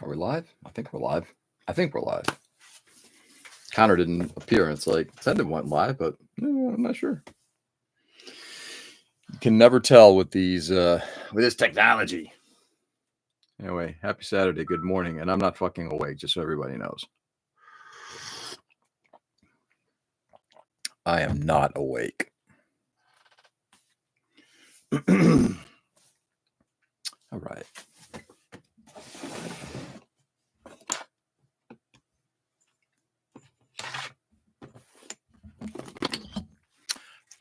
Are we live? I think we're live. Connor didn't appear, and it's like it said it went live, but I'm not sure. You can never tell with these with this technology. Anyway, happy Saturday, good morning, and I'm not fucking awake, just so everybody knows. I am not awake. All right.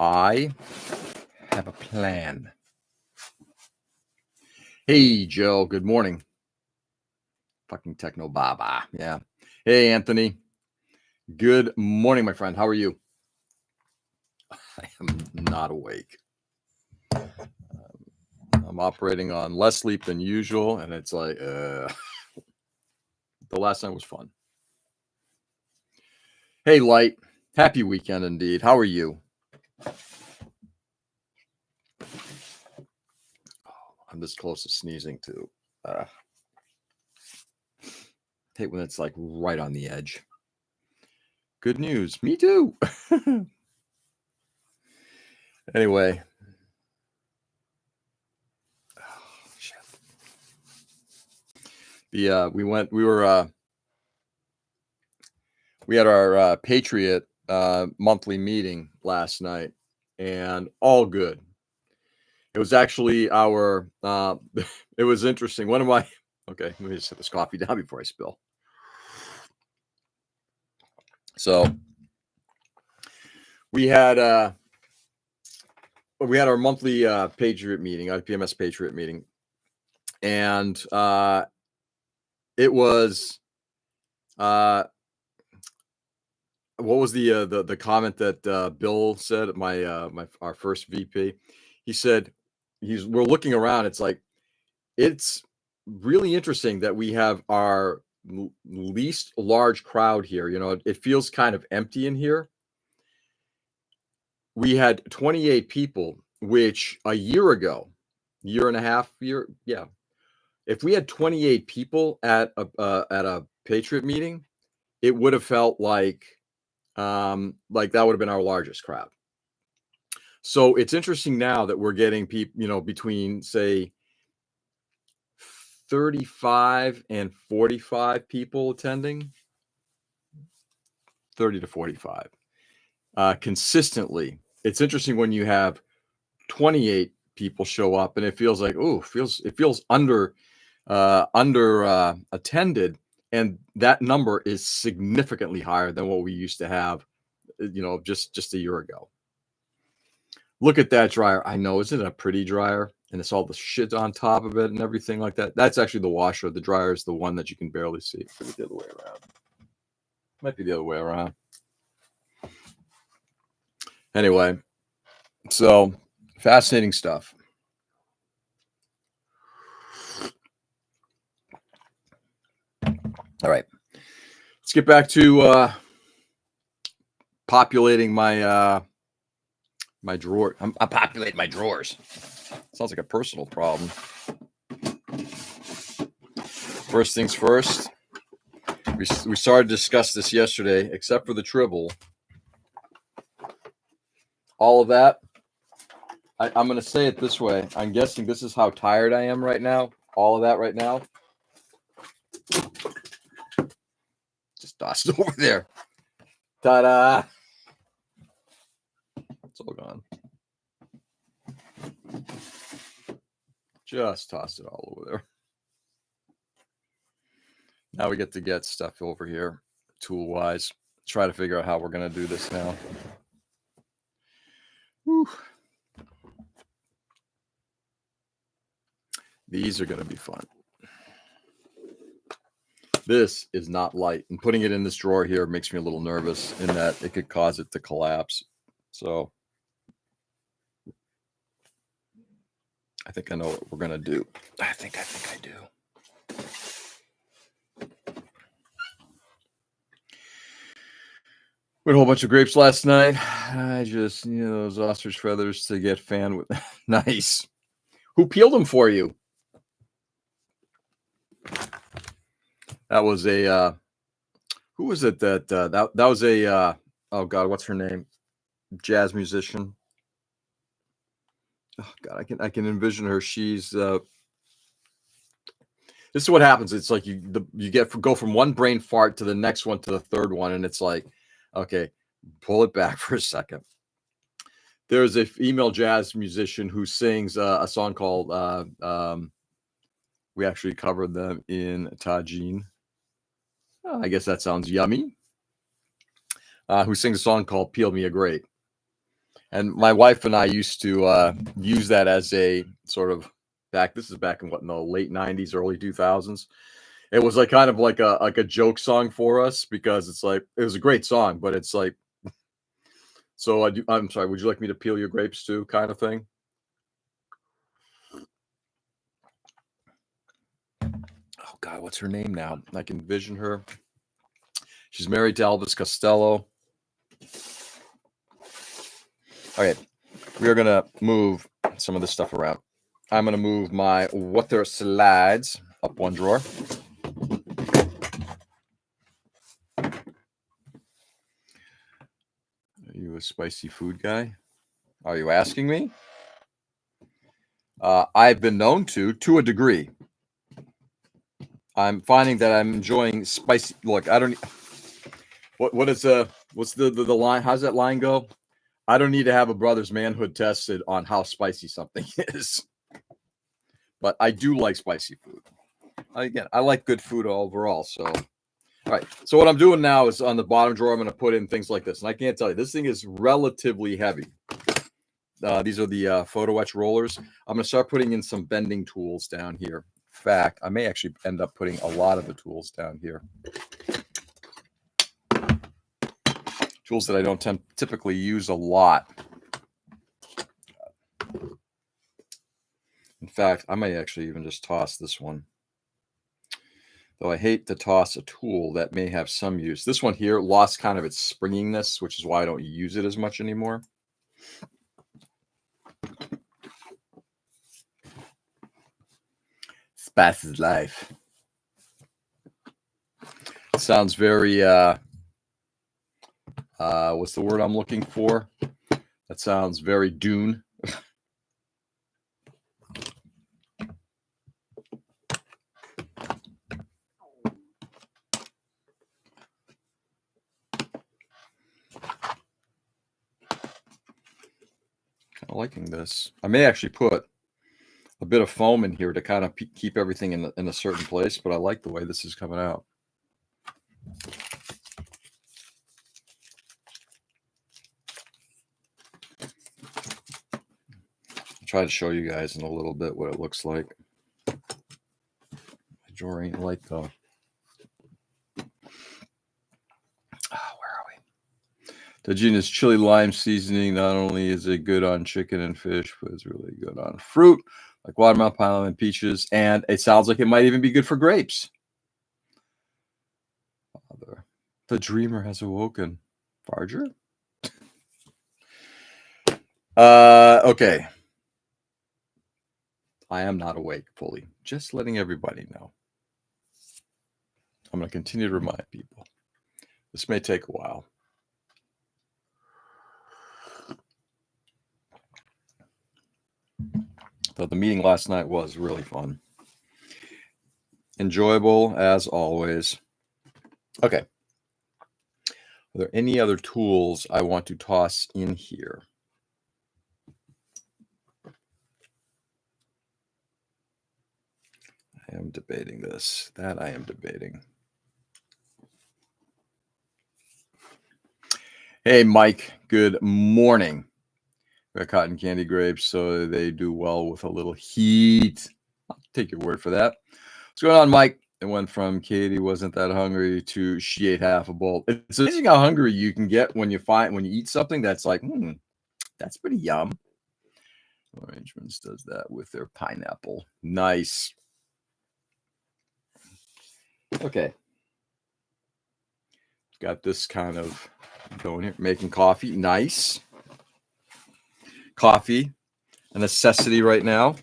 I have a plan. Hey, Joe. Good morning. Fucking techno baba. Yeah. Hey, Anthony. Good morning, my friend. How are you? I am not awake. I'm operating on less sleep than usual, and it's like the last night was fun. Hey, Light. Happy weekend indeed. How are you? I'm this close to sneezing too. Hate when it's like right on the edge. Good news. Me too. Anyway. Oh, shit. We had our Patriot monthly meeting last night, and all good. It was actually our it was interesting. One of my okay, let me just set this coffee down before I spill. So we had our monthly Patriot meeting, IPMS Patriot meeting, and it was what was the comment that Bill said? Our first VP, he said we're looking around. It's like it's really interesting that we have our least large crowd here. You know, it feels kind of empty in here. We had 28 people, which a year and a half, if we had 28 people at a Patriot meeting, it would have felt like that would have been our largest crowd. So it's interesting now that we're getting people, between say 35 and 45 people attending, 30 to 45 consistently. It's interesting when you have 28 people show up and it feels like it feels under attended, and that number is significantly higher than what we used to have just a year ago. Look at that dryer. I know, isn't it a pretty dryer? And it's all the shit on top of it and everything like that. That's actually the washer. The dryer is the one that you can barely see. Maybe the other way around. Might be the other way around. Anyway, so fascinating stuff. All right, let's get back to populating my my drawer. I'm populating my drawers. Sounds like a personal problem. First things first. We started to discuss this yesterday, except for the tribble. All of that. I'm going to say it this way. I'm guessing this is how tired I am right now. All of that right now. Just tossed it over there. Ta-da! It's all gone. Just tossed it all over there. Now we get stuff over here, tool-wise. Try to figure out how we're going to do this now. Whew. These are going to be fun. This is not light, and putting it in this drawer here makes me a little nervous in that it could cause it to collapse. So I think I know what we're going to do. I think I do. We had a whole bunch of grapes last night. I just, those ostrich feathers to get fan with. Nice. Who peeled them for you? That was a who was it that was a oh God, what's her name? Jazz musician. Oh God, I can envision her. She's this is what happens. It's like you go from one brain fart to the next one to the third one, and it's like, okay, pull it back for a second. There's a female jazz musician who sings a song called we actually covered them in Tajin. I guess that sounds yummy. Who sings a song called "Peel Me a Grape," and my wife and I used to use that as a sort of back. This is back in what, in the late '90s, early 2000s. It was like kind of like a joke song for us because it's like it was a great song, but it's like, so I'm sorry. Would you like me to peel your grapes too, kind of thing? Oh God, what's her name now? I can envision her. She's married to Elvis Costello. All right, we are gonna move some of this stuff around. I'm gonna move my water slides up one drawer. Are you a spicy food guy? Are you asking me? I've been known to a degree. I'm finding that I'm enjoying spicy. Look, I don't. What's the line? How's that line go? I don't need to have a brother's manhood tested on how spicy something is, but I do like spicy food. Again, I like good food overall. So, all right. So what I'm doing now is on the bottom drawer, I'm going to put in things like this, and I can't tell you, this thing is relatively heavy. These are the photo etch rollers. I'm going to start putting in some bending tools down here. In fact, I may actually end up putting a lot of the tools down here. Tools that I don't typically use a lot. In fact, I may actually even just toss this one. Though I hate to toss a tool that may have some use. This one here lost kind of its springiness, which is why I don't use it as much anymore. Spice is life. It sounds very what's the word I'm looking for? That sounds very Dune. Kind of liking this. I may actually put a bit of foam in here to kind of keep everything in a certain place, but I like the way this is coming out. I'll try to show you guys in a little bit what it looks like. My drawer ain't light though. Where are we? Tajina's chili lime seasoning not only is it good on chicken and fish, but it's really good on fruit like watermelon, pineapple, and peaches. And it sounds like it might even be good for grapes. The dreamer has awoken. Farger? Okay. I am not awake fully. Just letting everybody know. I'm going to continue to remind people. This may take a while. Though the meeting last night was really fun. Enjoyable as always. Okay. Are there any other tools I want to toss in here? I am debating this. That I am debating. Hey, Mike. Good morning. We got cotton candy grapes, so they do well with a little heat. I'll take your word for that. What's going on, Mike? It went from Katie wasn't that hungry to she ate half a bowl. It's amazing how hungry you can get when you eat something that's like, that's pretty yum. Arrangements does that with their pineapple. Nice. Okay. Got this kind of going here, making coffee. Nice. Coffee, a necessity right now.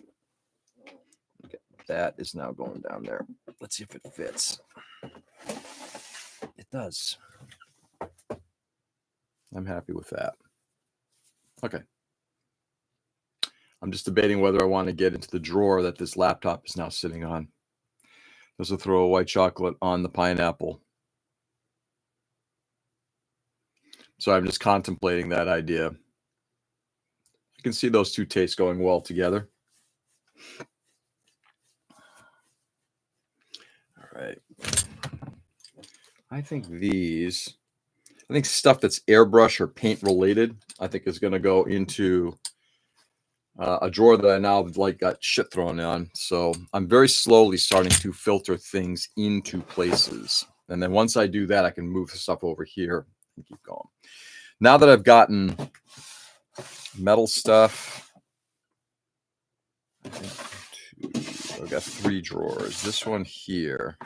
Okay. That is now going down there. Let's see if it fits. It does. I'm happy with that. Okay. I'm just debating whether I want to get into the drawer that this laptop is now sitting on. This will throw a white chocolate on the pineapple. So I'm just contemplating that idea. You can see those two tastes going well together. All right. I think stuff that's airbrush or paint related, I think is going to go into a drawer that I now got shit thrown on. So I'm very slowly starting to filter things into places. And then once I do that, I can move the stuff over here and keep going. Now that I've gotten metal stuff, I've got 3 drawers. This one here,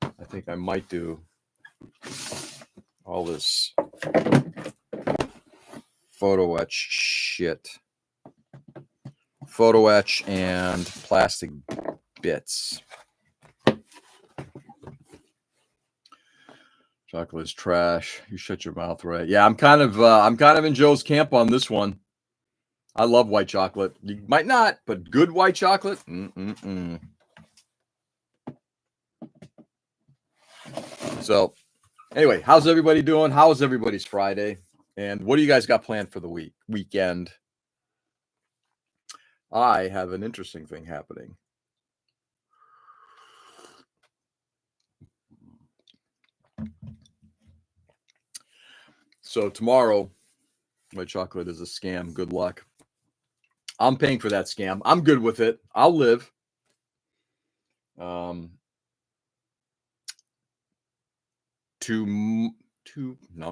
I think I might do all this photo etch shit. Photo etch and plastic bits. Chocolate is trash. You shut your mouth, right? Yeah, I'm kind of in Joe's camp on this one. I love white chocolate. You might not, but good white chocolate. So, anyway, how's everybody doing? How is everybody's Friday? And what do you guys got planned for the weekend? I have an interesting thing happening. So tomorrow, white chocolate is a scam. Good luck. I'm paying for that scam. I'm good with it. I'll live. No,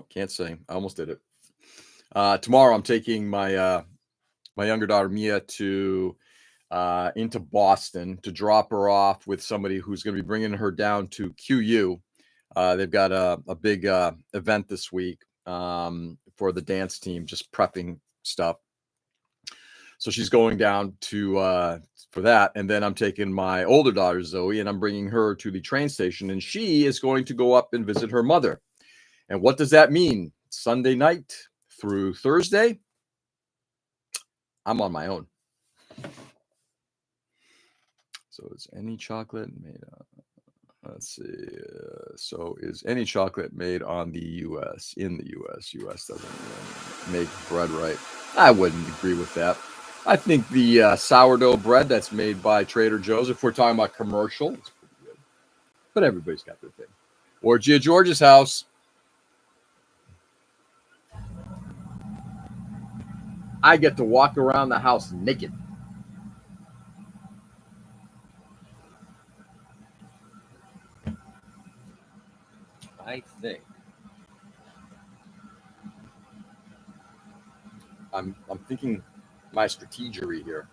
can't say. I almost did it. Tomorrow, I'm taking my my younger daughter Mia to into Boston to drop her off with somebody who's going to be bringing her down to QU. They've got a big event this week for the dance team, just prepping stuff. So she's going down to for that, and then I'm taking my older daughter Zoe, and I'm bringing her to the train station, and she is going to go up and visit her mother. And what does that mean? Sunday night through Thursday, I'm on my own. So is any chocolate made on? Let's see. So is any chocolate made on the U.S. in the U.S.? U.S. doesn't make bread right. I wouldn't agree with that. I think the sourdough bread that's made by Trader Joe's, if we're talking about commercial, it's pretty good. But everybody's got their thing. Orgy at George's house. I get to walk around the house naked. I think I'm thinking my strategery here.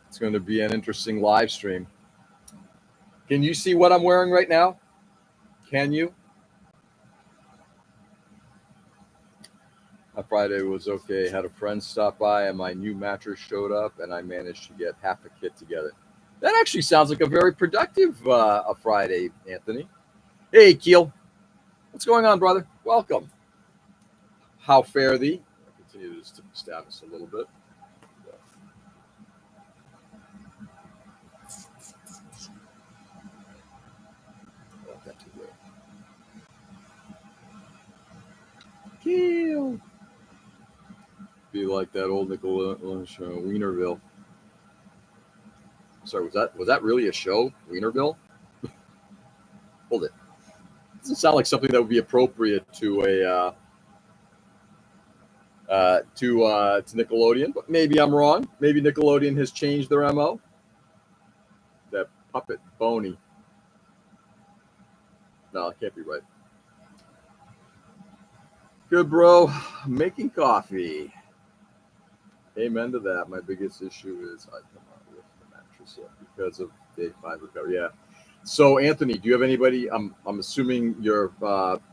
It's going to be an interesting live stream. Can you see what I'm wearing right now? Can you? My Friday was okay. Had a friend stop by and my new mattress showed up and I managed to get half a kit together. That actually sounds like a very productive a Friday, Anthony. Hey, Keel. What's going on, brother? Welcome. How fare thee? I'll continue to stab us a little bit. Keel. Be like that old Nickelodeon show, Wienerville. Sorry, was that really a show, Wienerville? Hold it. Doesn't sound like something that would be appropriate to a to Nickelodeon, but maybe I'm wrong. Maybe Nickelodeon has changed their MO. That puppet Boney. No, it can't be right. Good, bro. Making coffee. Amen to that. My biggest issue is I come out with the mattress yet because of day 5 recovery. Yeah. So Anthony, do you have anybody? I'm assuming you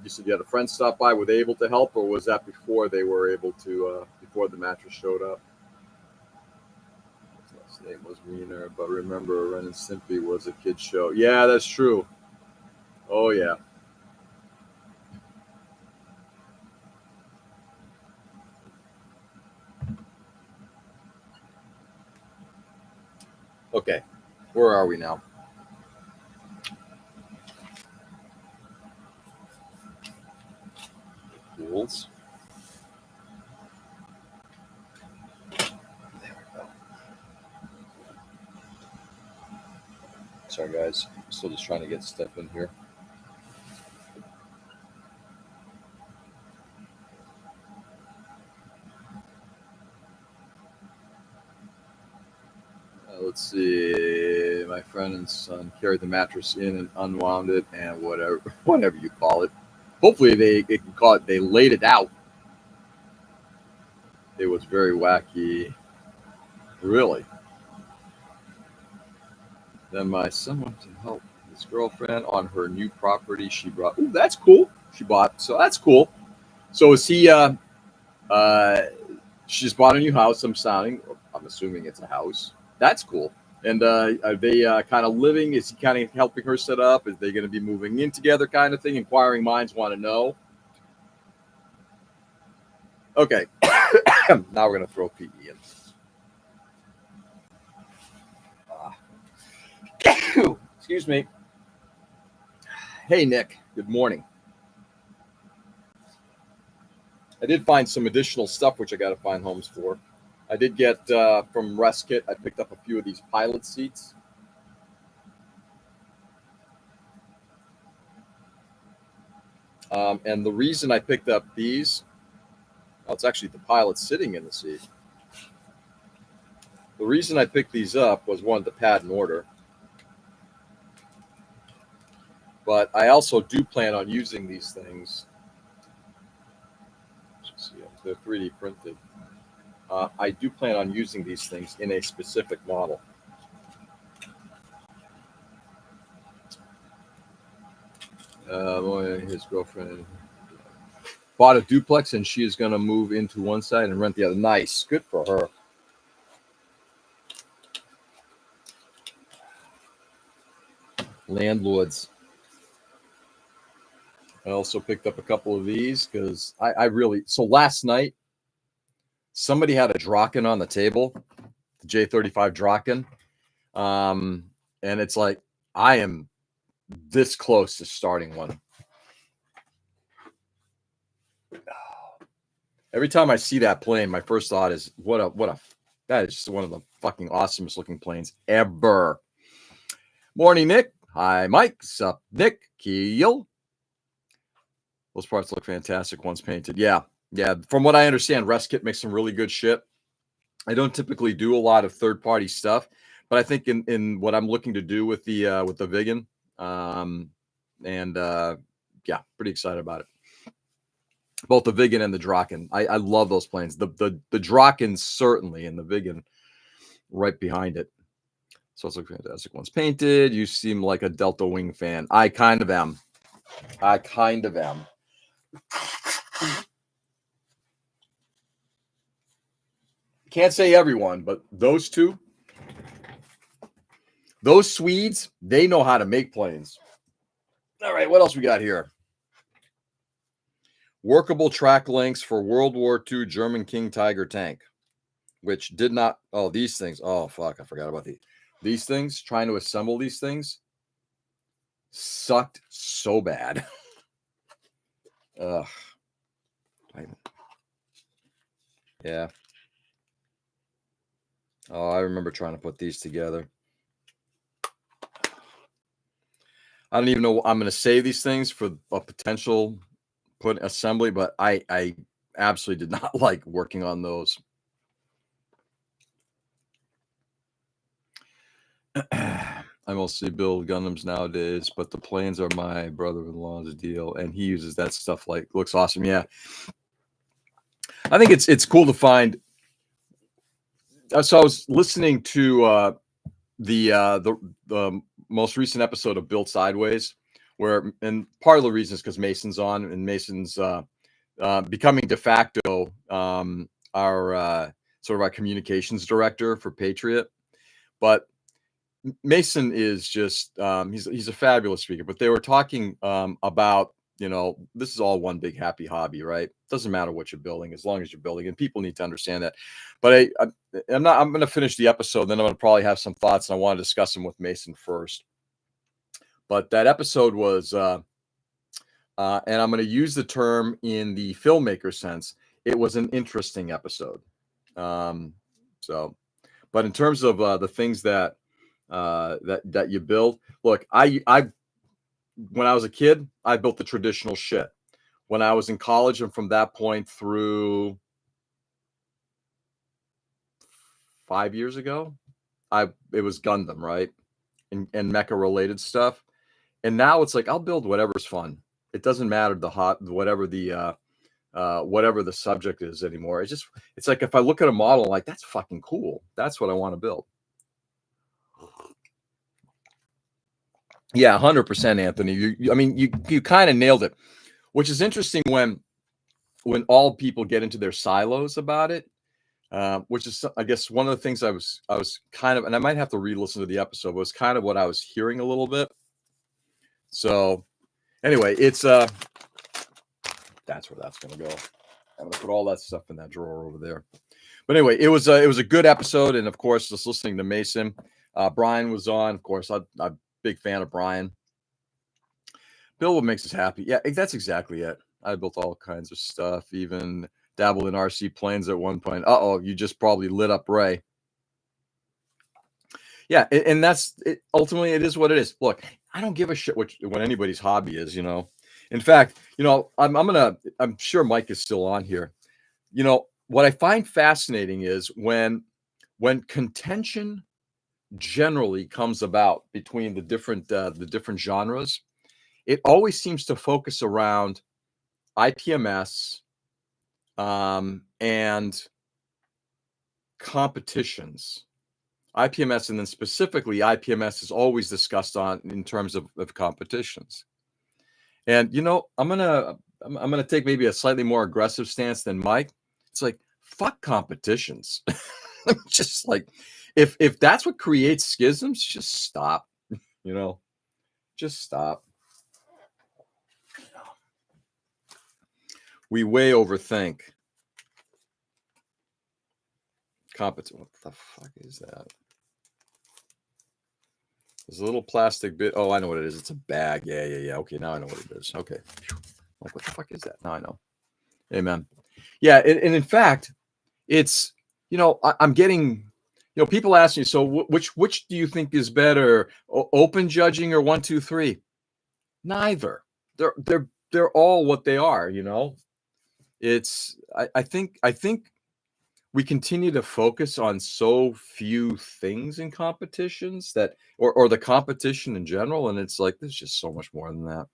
said you had a friend stop by. Were they able to help, or was that before they were able to before the mattress showed up? His last name was Wiener, but remember, Ren and Stimpy was a kid show. Yeah, that's true. Oh yeah. Okay, where are we now? Rules. There we go. Sorry, guys. Still just trying to get stuff in here. Let's see. My friend and son carried the mattress in and unwound it, and whatever you call it. Hopefully, they can call it. They laid it out. It was very wacky. Really. Then my son went to help his girlfriend on her new property she brought. Ooh, that's cool. She bought. So that's cool. So is he? She just bought a new house. I'm assuming it's a house. That's cool. And are they kind of living? Is he kind of helping her set up? Is they going to be moving in together, kind of thing? Inquiring minds want to know. Okay, now we're going to throw PE in. Excuse me. Hey, Nick. Good morning. I did find some additional stuff, which I got to find homes for. I did get from Restkit. I picked up a few of these pilot seats. And the reason I picked up these, well, it's actually the pilot sitting in the seat. The reason I picked these up was one, the pad and order. But I also do plan on using these things. Let's see, they're 3D printed. I do plan on using these things in a specific model. His girlfriend bought a duplex, and she is going to move into one side and rent the other. Nice. Good for her. Landlords. I also picked up a couple of these because so last night, somebody had a Draken on the table, the J35 Draken. And it's like, I am this close to starting one. Every time I see that plane, my first thought is, that is just one of the fucking awesomest looking planes ever. Morning, Nick. Hi, Mike. Sup, Nick? Keel. Those parts look fantastic once painted. Yeah. From what I understand, Restkit makes some really good shit. I don't typically do a lot of third-party stuff, but I think in what I'm looking to do with the Vigan, pretty excited about it. Both the Vigan and the Draken. I love those planes. The Draken certainly, and the Vigan right behind it. So it's looking fantastic once painted. You seem like a Delta Wing fan. I kind of am. Can't say everyone, but those two, those Swedes, they know how to make planes. All right, what else we got here? Workable track lengths for World War II German King Tiger tank, which did not. Oh, these things. Oh, fuck. I forgot about these things. Trying to assemble these things sucked so bad. Ugh. Yeah. Oh, I remember trying to put these together. I don't even know. I'm going to save these things for a potential assembly, but I absolutely did not like working on those. I mostly build Gundams nowadays, but the planes are my brother-in-law's deal, and he uses that stuff. Like, looks awesome. Yeah, I think it's cool to find. So I was listening to the most recent episode of Built Sideways, where and part of the reason is because Mason's on, and Mason's becoming de facto our sort of our communications director for Patriot. But Mason is just he's a fabulous speaker. But they were talking about, this is all one big happy hobby, right? Doesn't matter what you're building as long as you're building, and people need to understand that. But I'm going to finish the episode, then I'm going to probably have some thoughts, and I want to discuss them with Mason first. But that episode was, and I'm going to use the term in the filmmaker sense, it was an interesting episode. But in terms of the things that you build, look, I when I was a kid, I built the traditional shit. When I was in college, and from that point through 5 years ago, it was Gundam, right? And mecha related stuff. And now it's like, I'll build whatever's fun. It doesn't matter whatever the subject is anymore. It's like, if I look at a model, like, that's fucking cool. That's what I want to build. Yeah, 100%, Anthony. You kind of nailed it, which is interesting when all people get into their silos about it, which is, I guess, one of the things I was kind of, and I might have to re-listen to the episode, but was kind of what I was hearing a little bit. So anyway, it's that's where that's going to go. I'm going to put all that stuff in that drawer over there. But anyway, it was a good episode, and of course, just listening to Mason, Brian was on. Of course, I'm a big fan of Brian. Bill, what makes us happy? Yeah, that's exactly it. I built all kinds of stuff, even dabbled in RC planes at one point. You just probably lit up Ray. Yeah, and that's it. Ultimately, it is what it is. Look, I don't give a shit what anybody's hobby is. In fact, I'm sure Mike is still on here. What I find fascinating is when contention generally comes about between the different genres, it always seems to focus around IPMS and competitions. IPMS, and then specifically IPMS is always discussed in terms of competitions. And I'm gonna take maybe a slightly more aggressive stance than Mike. It's like, fuck competitions. Just like, if that's what creates schisms, just stop. Just stop. We way overthink competition. What the fuck is that? There's a little plastic bit. Oh, I know what it is. It's a bag. Yeah. Okay, now I know what it is. Okay. Like, what the fuck is that? Now I know. Amen. Yeah, and in fact, it's, I'm getting, people ask me, so which do you think is better, open judging or 1, 2, 3? Neither. They're all what they are. It's I think we continue to focus on so few things in competitions that, or the competition in general, and it's like, there's just so much more than that.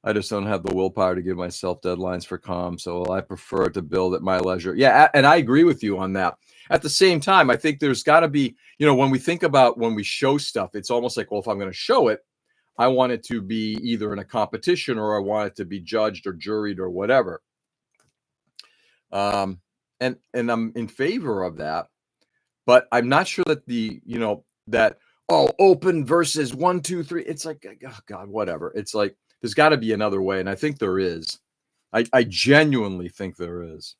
I just don't have the willpower to give myself deadlines for calm, so I prefer to build at my leisure. Yeah, and I agree with you on that. At the same time, I think there's got to be, when we think about when we show stuff, it's almost like, well, if I'm going to show it, I want it to be either in a competition or I want it to be judged or juried or whatever. And I'm in favor of that, but I'm not sure that that open versus 1, 2, 3. It's like, oh God, whatever. It's like, there's got to be another way, and I think there is. I genuinely think there is.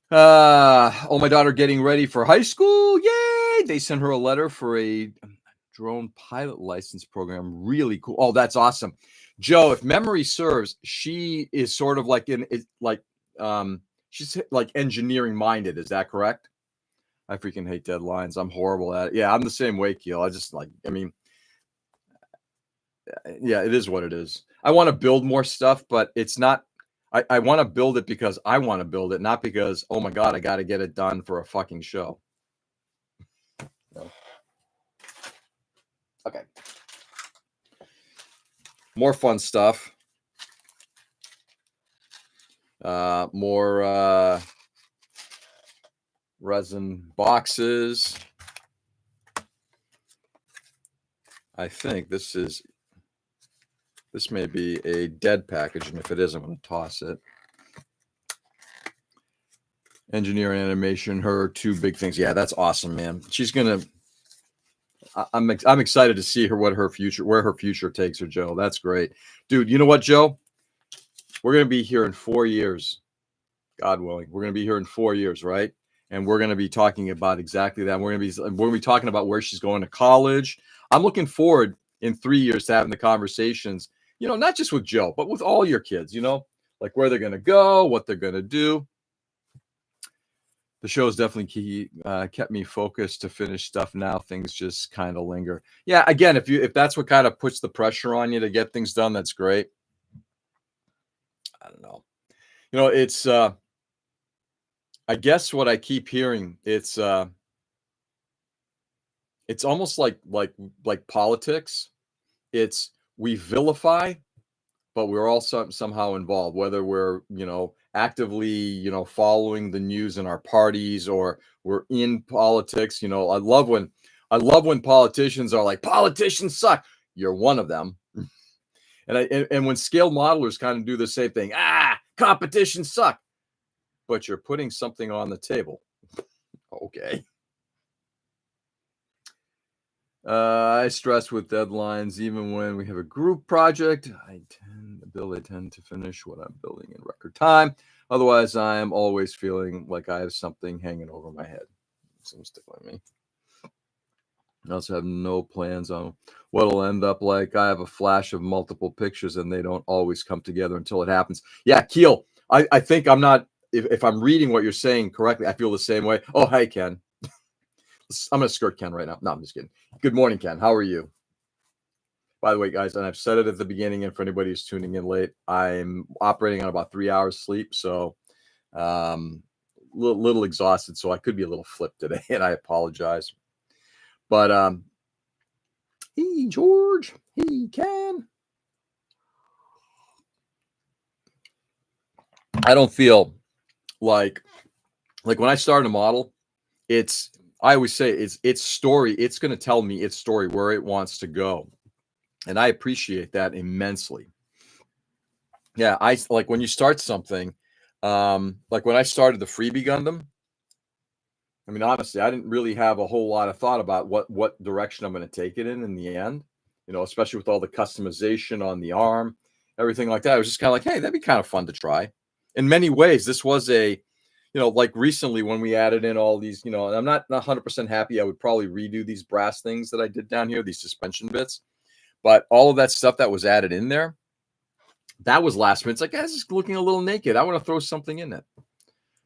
My daughter getting ready for high school. Yay! They sent her a letter for a drone pilot license program. Really cool. Oh, that's awesome. Joe, if memory serves, she is sort of like she's like engineering minded. Is that correct? I freaking hate deadlines. I'm horrible at it. Yeah, I'm the same way, Keel. Yeah, it is what it is. I want to build more stuff, but it's not. I want to build it because I want to build it, not because, oh my God, I got to get it done for a fucking show. No. Okay. More fun stuff. More resin boxes. I think this may be a dead package, and if it is, I'm going to toss it. Engineer animation, her two big things. Yeah, that's awesome, man. She's gonna. I'm excited to see where her future takes her, Joe. That's great, dude. You know what, Joe? We're gonna be here in 4 years, God willing. We're gonna be here in 4 years, right? And we're gonna be talking about exactly that. We're gonna be talking about where she's going to college. I'm looking forward in 3 years to having the conversations. Not just with Joe, but with all your kids. Like where they're gonna go, what they're gonna do. The show's definitely kept me focused to finish stuff. Now things just kind of linger. Yeah, again, if that's what kind of puts the pressure on you to get things done, that's great. I don't know. It's I guess what I keep hearing, it's almost like politics. It's we vilify, but we're also somehow involved, whether we're actively following the news in our parties or we're in politics. I love when politicians are like, politicians suck. You're one of them. And when scale modelers kind of do the same thing, competition suck, but you're putting something on the table. Okay. I stress with deadlines, even when we have a group project. I tend to finish what I'm building in record time. Otherwise, I am always feeling like I have something hanging over my head. Seems to be me. I also have no plans on what it'll end up like. I have a flash of multiple pictures, and they don't always come together until it happens. Yeah, Keel, I think I'm not. If I'm reading what you're saying correctly, I feel the same way. Oh, hi, Ken. I'm going to skirt Ken right now. No, I'm just kidding. Good morning, Ken. How are you? By the way, guys, and I've said it at the beginning, and for anybody who's tuning in late, I'm operating on about 3 hours sleep, so little exhausted, so I could be a little flipped today, and I apologize. But hey, George. Hey, Ken. I don't feel like when I start a model, I always say it's story. It's going to tell me its story, where it wants to go. And I appreciate that immensely. Yeah, I like when you start something, like when I started the Freebie Gundam. I mean, honestly, I didn't really have a whole lot of thought about what direction I'm going to take it in the end. Especially with all the customization on the arm, everything like that. I was just kind of like, hey, that'd be kind of fun to try. In many ways, this was like recently when we added in all these, and I'm not 100% happy. I would probably redo these brass things that I did down here, these suspension bits. But all of that stuff that was added in there, that was last minute. It's like, guys, it's looking a little naked. I want to throw something in it.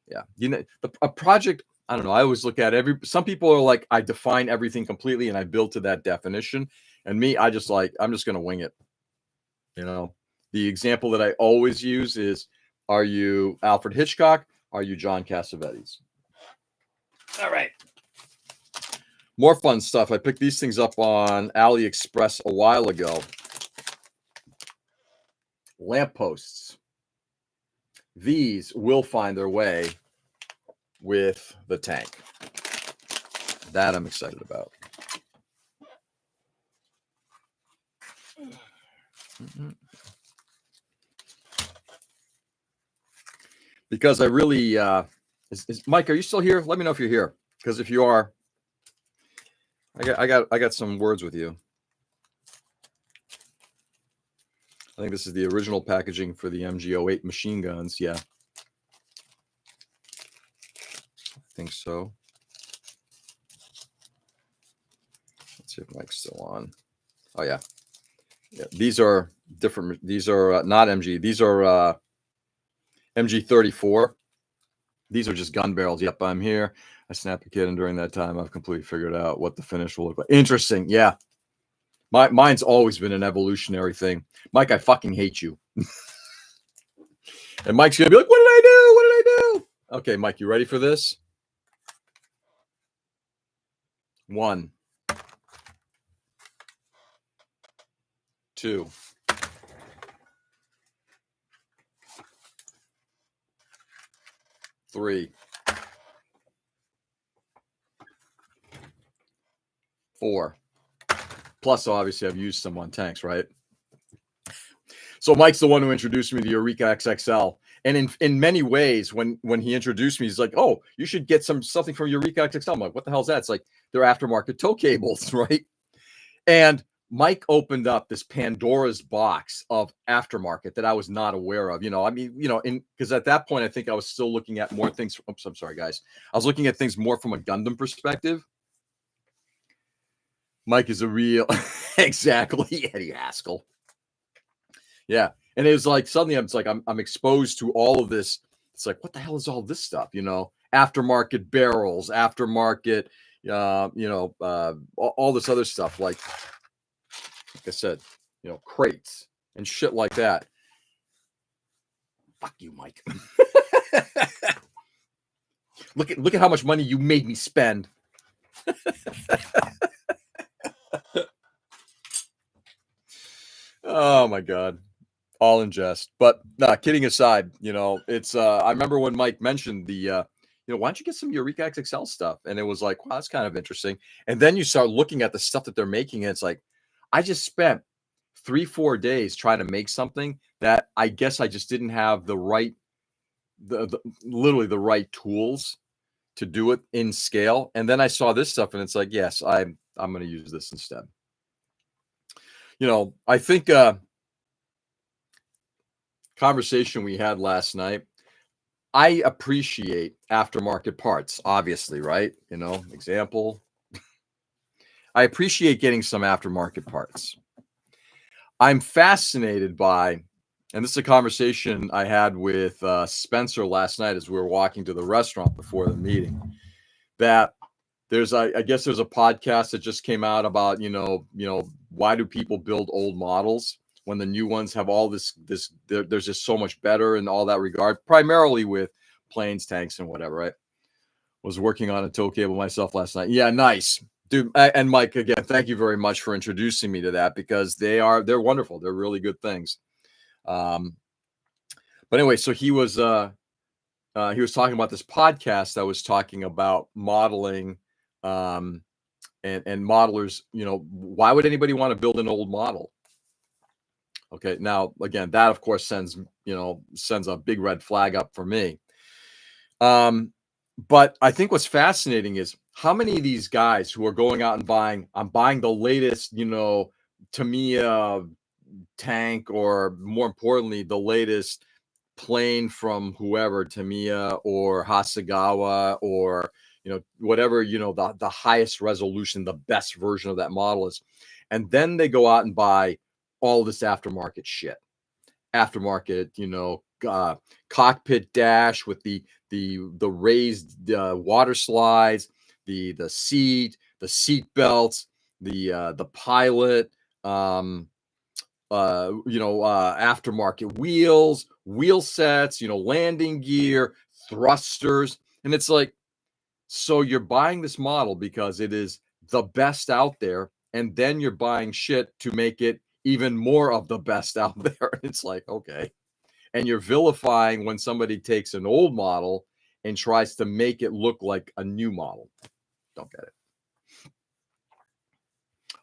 Yeah. A project, I don't know. I always look at some people are like, I define everything completely and I build to that definition. And me, I'm just going to wing it. The example that I always use is, are you Alfred Hitchcock? Are you John Cassavetes? All right. More fun stuff. I picked these things up on AliExpress a while ago. Lampposts. These will find their way with the tank. That I'm excited about. Because I really, Mike, are you still here? Let me know if you're here. Because if you are, I got some words with you. I think this is the original packaging for the MG08 machine guns. Yeah. I think so. Let's see if Mike's still on. Oh, yeah. Yeah. These are different. These are not MG. These are MG34. These are just gun barrels. Yep, I'm here. I snapped a kid, and during that time, I've completely figured out what the finish will look like. Interesting. Yeah. Mine's always been an evolutionary thing. Mike, I fucking hate you. And Mike's going to be like, what did I do? What did I do? Okay, Mike, you ready for this? 1, 2, 3, 4. Plus, obviously, I've used some on tanks, right? So Mike's the one who introduced me to the Eureka XXL. And in many ways, when he introduced me, he's like, "Oh, you should get something from Eureka XXL." I'm like, "What the hell is that?" It's like they're aftermarket tow cables, right? And Mike opened up this Pandora's box of aftermarket that I was not aware of. I mean, because at that point, I think I was still looking at more things. Oops, I'm sorry, guys. I was looking at things more from a Gundam perspective. Mike is a real, exactly, Eddie Haskell. Yeah. And it was like, suddenly I'm exposed to all of this. It's like, what the hell is all this stuff? Aftermarket barrels, aftermarket, all this other stuff. Like I said, crates and shit like that. Fuck you, Mike. Look at how much money you made me spend. Oh my God. All in jest. But kidding aside, it's I remember when Mike mentioned the why don't you get some Eureka XXL stuff? And it was like, wow, that's kind of interesting. And then you start looking at the stuff that they're making, and it's like, I just spent 3-4 days trying to make something that I guess I just didn't have the right literally the right tools to do it in scale. And then I saw this stuff, and it's like, yes, I'm going to use this instead. I think conversation we had last night, I appreciate aftermarket parts, obviously, right? Example. I appreciate getting some aftermarket parts. I'm fascinated by, and this is a conversation I had with Spencer last night as we were walking to the restaurant before the meeting, that I guess there's a podcast that just came out about, why do people build old models when the new ones have all this, there's just so much better in all that regard, primarily with planes, tanks, and whatever, right? Was working on a tow cable myself last night. Yeah, nice. Dude, and Mike, again, thank you very much for introducing me to that, because they're wonderful. They're really good things. But anyway, so he was talking about this podcast that was talking about modeling, and modelers. Why would anybody want to build an old model? Okay, now again, that of course sends a big red flag up for me. But I think what's fascinating is how many of these guys who are going out and I'm buying the latest, Tamiya tank, or more importantly, the latest plane from whoever, Tamiya or Hasegawa, or whatever, the highest resolution, the best version of that model is. And then they go out and buy all this aftermarket shit. Aftermarket, cockpit dash with the raised water slides, the seat belts, the pilot, aftermarket wheels, wheel sets, landing gear, thrusters. And it's like, so you're buying this model because it is the best out there, and then you're buying shit to make it even more of the best out there. It's like, okay. And you're vilifying when somebody takes an old model and tries to make it look like a new model. Don't get it.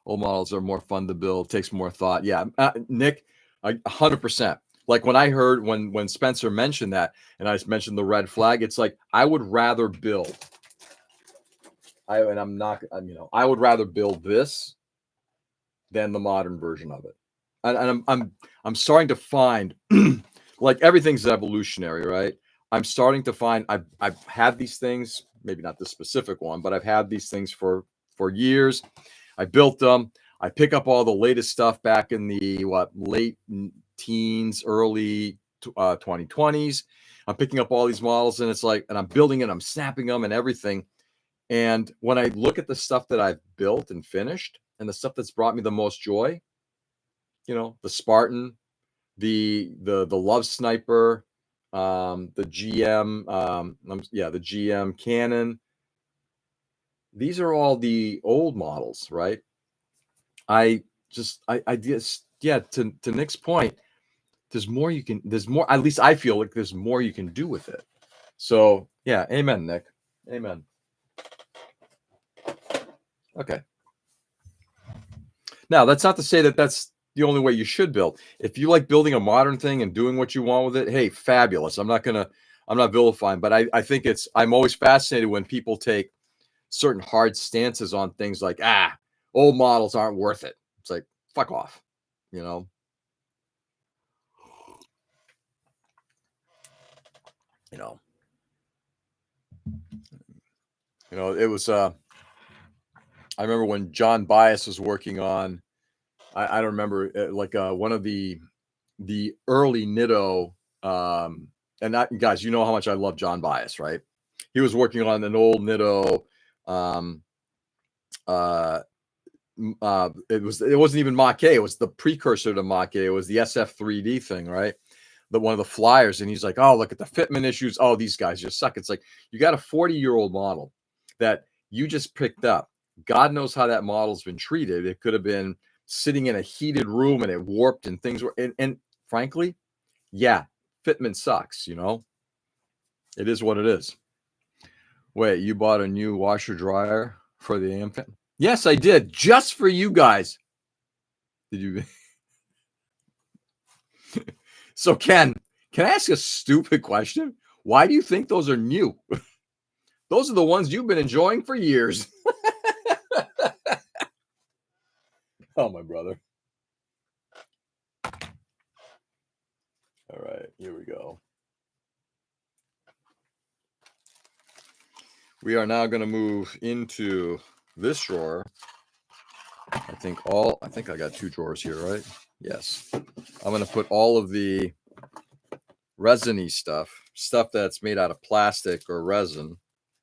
Old models are more fun to build, takes more thought. Yeah, Nick, 100%. Like when I heard when Spencer mentioned that, and I mentioned the red flag, it's like I would rather build. I would rather build this than the modern version of it. And I'm starting to find, like, everything's evolutionary, right? I'm starting to find I've had these things, maybe not this specific one, but I've had these things for years. I built them. I pick up all the latest stuff back in the late teens, early 2020s. I'm picking up all these models, and it's like, and I'm building it, I'm snapping them and everything. And when I look at the stuff that I've built and finished, and the stuff that's brought me the most joy, the Spartan, the Love Sniper, the GM, the GM Cannon. These are all the old models, right? I just, to Nick's point, there's more, at least I feel like there's more you can do with it. So yeah, amen, Nick. Amen. Okay. Now, that's not to say that that's the only way you should build. If you like building a modern thing and doing what you want with it, hey, fabulous. I'm not vilifying, but I think I'm always fascinated when people take certain hard stances on things like, old models aren't worth it. It's like, fuck off, you know? You know, it was, I remember when John Bias was working on, I don't remember, one of the early Nitto, and that, guys, you know how much I love John Bias, right? He was working on an old Nitto, um, uh, it wasn't even Mach-E, it was the precursor to Mach-E. It was the SF3D thing, right? One of the flyers, and he's like, oh, look at the fitment issues. Oh, these guys just suck. It's like, you got a 40-year-old model that you just picked up. God knows how that model's been treated. It could have been sitting in a heated room and it warped and things were, and frankly, yeah, fitment sucks, It is what it is. Wait, you bought a new washer dryer for the Amfit? Yes, I did, just for you guys. Did you? So, Ken, can I ask a stupid question? Why do you think those are new? Those are the ones you've been enjoying for years. Oh, my brother. All right, here we go. We are now going to move into this drawer. I think I got 2 drawers here, right? Yes. I'm going to put all of the resiny stuff that's made out of plastic or resin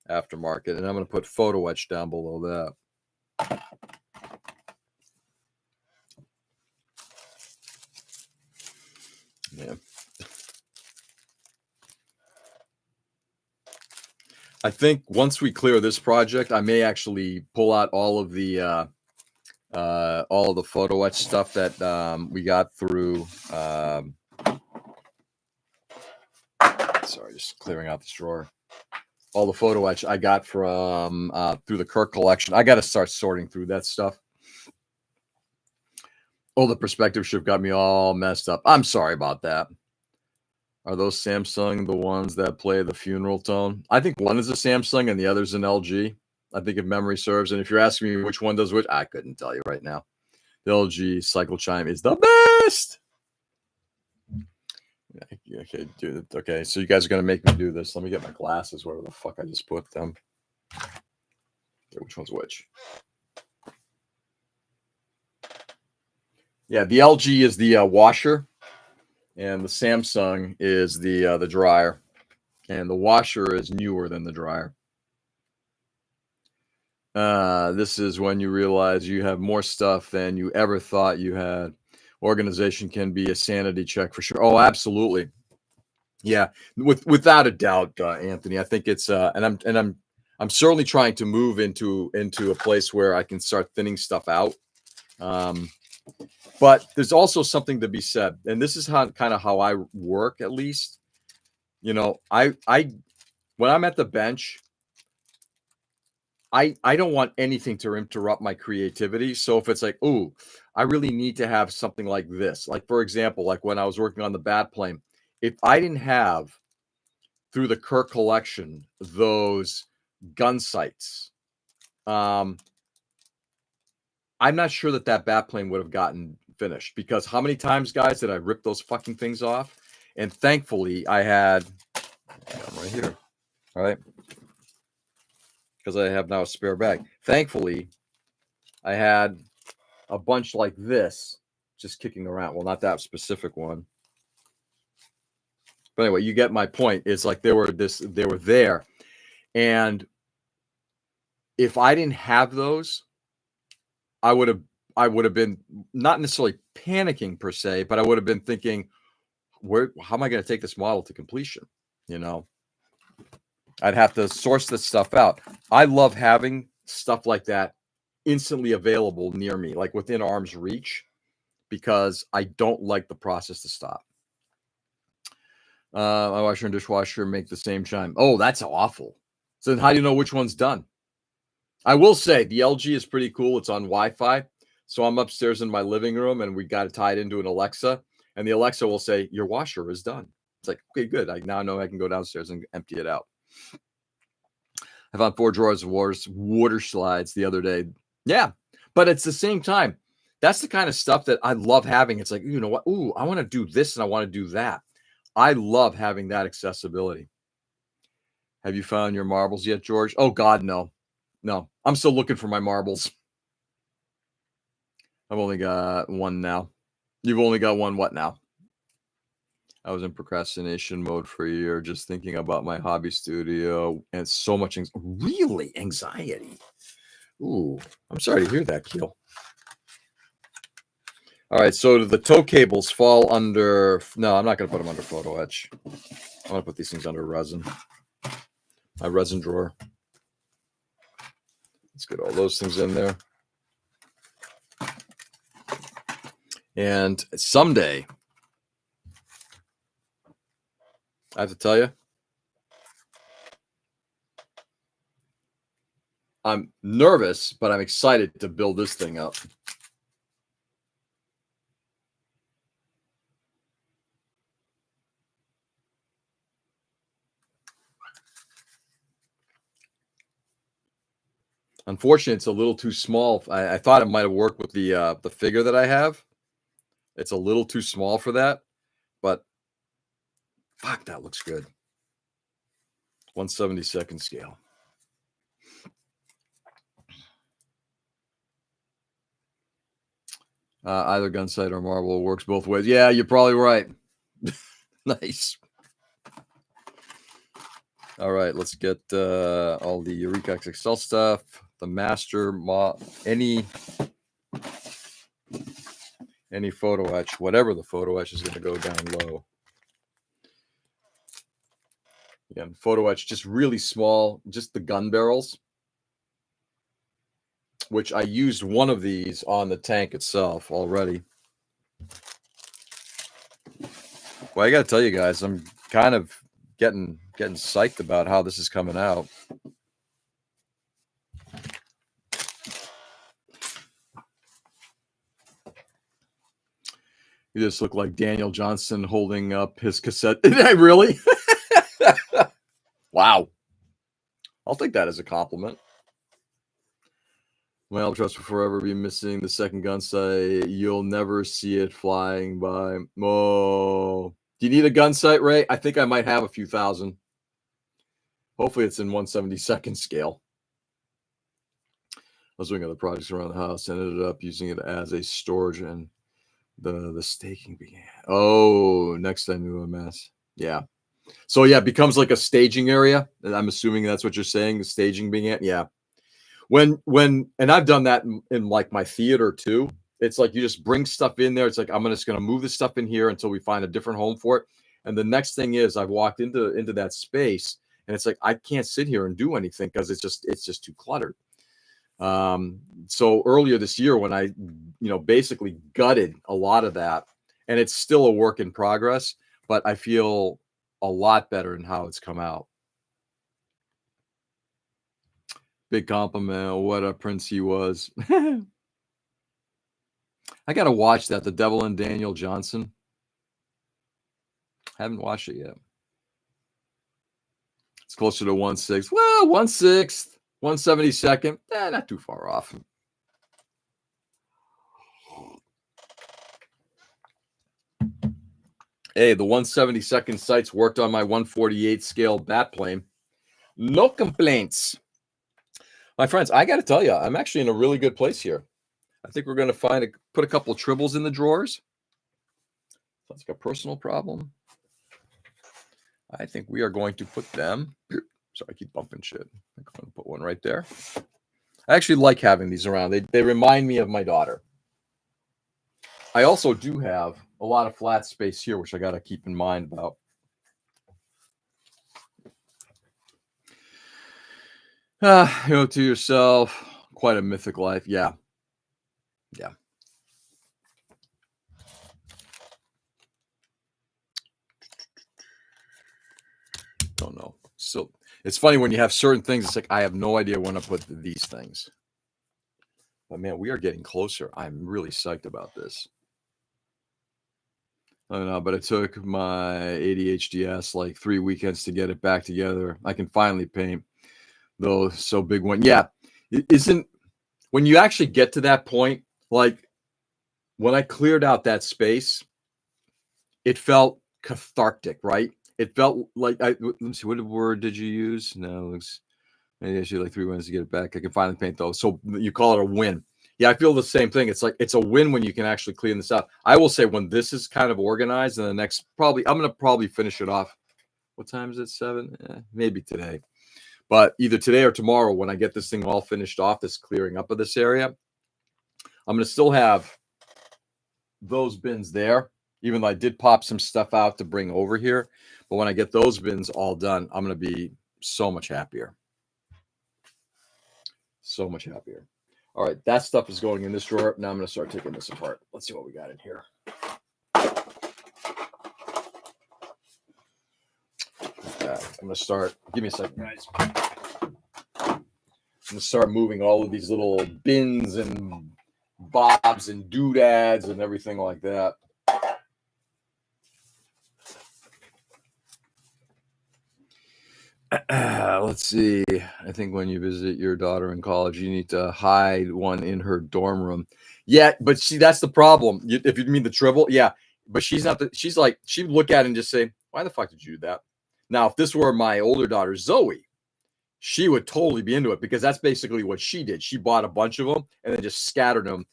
aftermarket, and I'm going to put photo etch down below that. Yeah. I think once we clear this project, I may actually pull out all of the photo etch stuff that we got through. Sorry, just clearing out this drawer. All the photo etch I got from through the Kirk collection. I got to start sorting through that stuff. Oh, the perspective shift got me all messed up. I'm sorry about that. Are those Samsung the ones that play the funeral tone? I think one is a Samsung and the other's an LG. I think if memory serves. And if you're asking me which one does which, I couldn't tell you right now. The LG cycle chime is the best. Okay, dude. Okay, so you guys are gonna make me do this. Let me get my glasses. Where the fuck I just put them? Okay, which one's which? Yeah, the LG is the washer, and the Samsung is the dryer, and the washer is newer than the dryer. This is when you realize you have more stuff than you ever thought you had. Organization can be a sanity check for sure. Oh, absolutely. Yeah, without a doubt, Anthony. I think it's and I'm certainly trying to move into a place where I can start thinning stuff out. But there's also something to be said, and this is how I work, at least. I when I'm at the bench, I don't want anything to interrupt my creativity. So if it's like, oh, I really need to have something like this. Like, for example, like when I was working on the bat plane, if I didn't have through the Kirk collection those gun sights, I'm not sure that bat plane would have gotten finished, because how many times, guys, did I rip those fucking things off? And thankfully I had right here, all right, because I have now a spare bag. Thankfully I had a bunch like this just kicking around. Well, not that specific one, but anyway, you get my point. It's like they were there, and if I didn't have those, I would have been not necessarily panicking per se, but I would have been thinking, how am I going to take this model to completion? I'd have to source this stuff out. I love having stuff like that instantly available near me, like within arm's reach, because I don't like the process to stop. My washer and dishwasher make the same chime. Oh, that's awful. So then how do you know which one's done? I will say the LG is pretty cool. It's on Wi-Fi. So I'm upstairs in my living room and we got it tied into an Alexa, and the Alexa will say, "Your washer is done." It's like, okay, good. I now know I can go downstairs and empty it out. I found 4 drawers of water slides the other day. Yeah, but it's the same time. That's the kind of stuff that I love having. It's like, you know what? Ooh, I want to do this and I want to do that. I love having that accessibility. Have you found your marbles yet, George? Oh God, no. No. I'm still looking for my marbles. I've only got one now. You've only got one what now? I was in procrastination mode for a year, just thinking about my hobby studio and so much really anxiety. Ooh, I'm sorry to hear that, Keel. All right, so do the tow cables fall under? No, I'm not going to put them under photo etch. I'm going to put these things under resin. My resin drawer. Let's get all those things in there. And someday, I have to tell you, I'm nervous, but I'm excited to build this thing up. Unfortunately, it's a little too small. I thought it might have worked with the figure that I have. It's a little too small for that, but fuck, that looks good. 1/72 scale. Either gun sight or marble works both ways. Yeah, you're probably right. Nice. All right, let's get all the Eureka XXL stuff, the master any photo etch, whatever the photo etch is going to go down low. Again, photo etch, just really small, just the gun barrels, which I used one of these on the tank itself already. Well, I got to tell you guys, I'm kind of getting psyched about how this is coming out. You just look like Daniel Johnson holding up his cassette. Did I really? Wow. I'll take that as a compliment. My albatross will forever be missing the second gun sight. You'll never see it flying by. Oh, do you need a gun sight, Ray? I think I might have a few thousand. Hopefully it's in 1/72 scale. I was doing other projects around the house and ended up using it as a storage, and the staking began. Oh, next I knew a mess. Yeah. So yeah, it becomes like a staging area. And I'm assuming that's what you're saying, the staging began. Yeah. When and I've done that in like my theater too. It's like you just bring stuff in there. It's like I'm just going to move this stuff in here until we find a different home for it. And the next thing is I've walked into that space and it's like I can't sit here and do anything because it's just too cluttered. So earlier this year when I basically gutted a lot of that, and it's still a work in progress, but I feel a lot better in how it's come out. Big compliment. What a prince he was. I got to watch that. The Devil and Daniel Johnson. Haven't watched it yet. It's closer to 1/6. Well, 1/6, 1/72. Not too far off. Hey, the 1/72 sights worked on my 1/48 scale bat plane. No complaints. My friends, I got to tell you, I'm actually in a really good place here. I think we're going to put a couple of tribbles in the drawers. That's like a personal problem. I think we are going to put them. Sorry, I keep bumping shit. I'm going to put one right there. I actually like having these around. They remind me of my daughter. I also do have a lot of flat space here, which I got to keep in mind about. To yourself, quite a mythic life. Yeah. Don't know. So it's funny when you have certain things. It's like I have no idea when to put these things. But man, we are getting closer. I'm really psyched about this. I don't know, but it took my ADHDS like 3 weekends to get it back together. I can finally paint those so big one. Yeah, it isn't when you actually get to that point, like when I cleared out that space, it felt cathartic, right? It felt like let me see, what word did you use? No, it looks maybe I should like 3 wins to get it back. I can finally paint those. So you call it a win. Yeah, I feel the same thing. It's like it's a win when you can actually clean this out. I will say when this is kind of organized, and the next I'm gonna probably finish it off. What time is it? 7? Maybe today. But either today or tomorrow, when I get this thing all finished off, this clearing up of this area, I'm gonna still have those bins there, even though I did pop some stuff out to bring over here. But when I get those bins all done, I'm gonna be so much happier. So much happier. All right, that stuff is going in this drawer. Now I'm going to start taking this apart. Let's see what we got in here. I'm going to start. Give me a second, guys. I'm going to start moving all of these little bins and bobs and doodads and everything like that. Let's see. I think when you visit your daughter in college, you need to hide one in her dorm room. Yeah, but see, that's the problem. If you mean the Tribble, yeah. But she's not. She's like she'd look at it and just say, "Why the fuck did you do that?" Now, if this were my older daughter Zoe, she would totally be into it because that's basically what she did. She bought a bunch of them and then just scattered them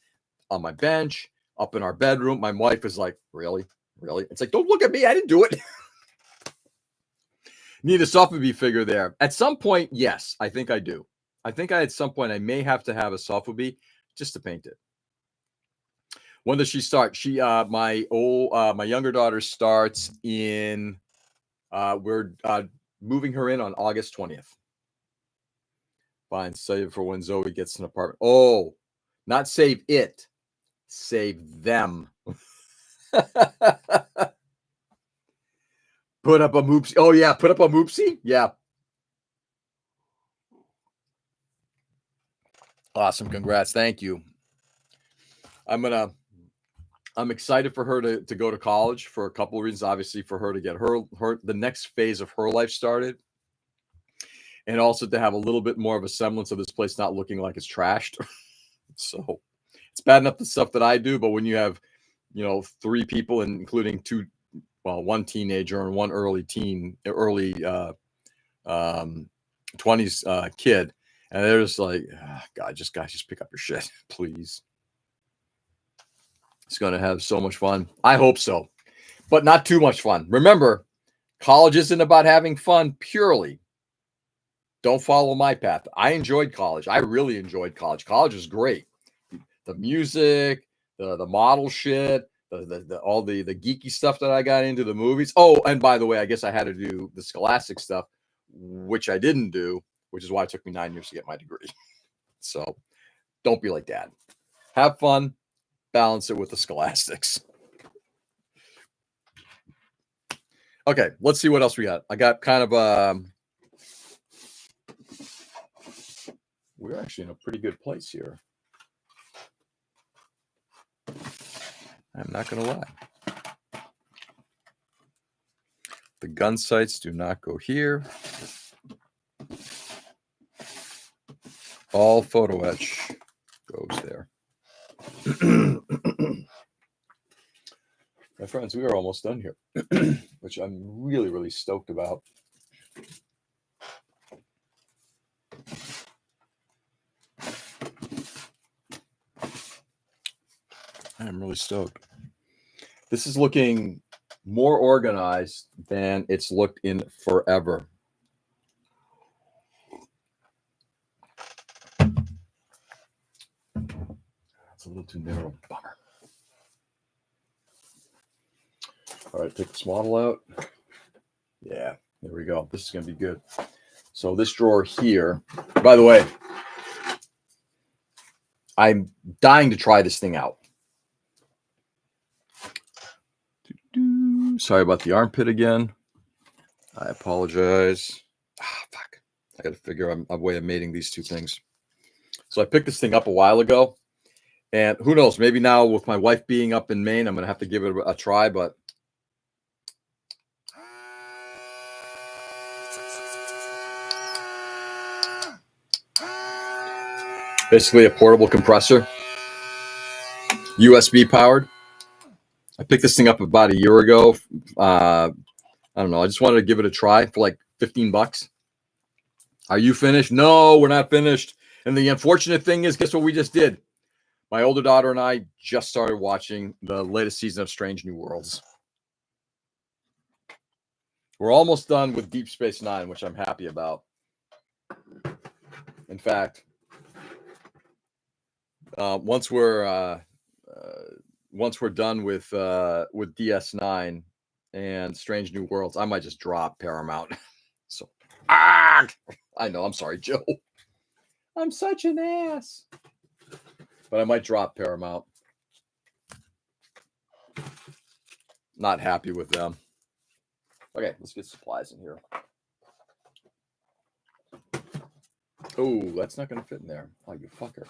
on my bench, up in our bedroom. My wife is like, "Really, really?" It's like, "Don't look at me. I didn't do it." Need a software figure there. At some point, yes, I think I do. I think at some point I may have to have a software just to paint it. When does she start? She my younger daughter starts in we're moving her in on August 20th. Fine, save for when Zoe gets an apartment. Oh, not save it, save them. Put up a moopsie. Oh, yeah. Put up a moopsie. Yeah. Awesome. Congrats. Thank you. I'm excited for her to go to college for a couple of reasons. Obviously, for her to get her the next phase of her life started. And also to have a little bit more of a semblance of this place not looking like it's trashed. So it's bad enough the stuff that I do, but when you have, 3 people, including one teenager and one early 20s kid, and they're just like, oh, God, just pick up your shit, please. It's going to have so much fun. I hope so, but not too much fun. Remember, college isn't about having fun purely. Don't follow my path. I enjoyed college. I really enjoyed college. College is great. The music, the model shit, all the geeky stuff that I got into, the movies. Oh, and by the way, I guess I had to do the scholastic stuff, which I didn't do, which is why it took me 9 years to get my degree. So don't be like Dad. Have fun, balance it with the scholastics. Okay, let's see what else we got. I got kind of we're actually in a pretty good place here. I'm not going to lie. The gun sights do not go here. All photo etch goes there. My friends, we are almost done here, which I'm really, really stoked about. I'm really stoked. This is looking more organized than it's looked in forever. It's a little too narrow. Bummer. All right, take this model out. Yeah, there we go. This is going to be good. So this drawer here, by the way, I'm dying to try this thing out. Sorry about the armpit again. I apologize. Fuck. I got to figure out a way of mating these two things. So I picked this thing up a while ago, And who knows, maybe now with my wife being up in Maine, I'm going to have to give it a try, but basically a portable compressor, USB powered. I picked this thing up about a year ago. I don't know. I just wanted to give it a try for like $15. Are you finished? No, we're not finished. And the unfortunate thing is, guess what we just did? My older daughter and I just started watching the latest season of Strange New Worlds. We're almost done with Deep Space Nine, which I'm happy about. In fact, once we're done with DS9 and Strange New Worlds, I might just drop Paramount. So, I know. I'm sorry, Joe. I'm such an ass. But I might drop Paramount. Not happy with them. Okay, let's get supplies in here. Oh, that's not going to fit in there. Oh, you fucker.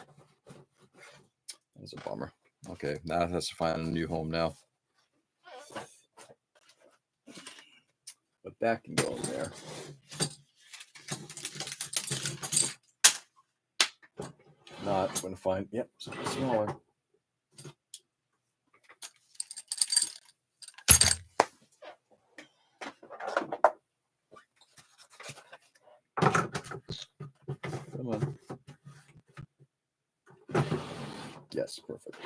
That's a bummer. Okay, now it has to find a new home now. But that can go in there. Not going to find, yep, something smaller. Come on. Yes, perfect.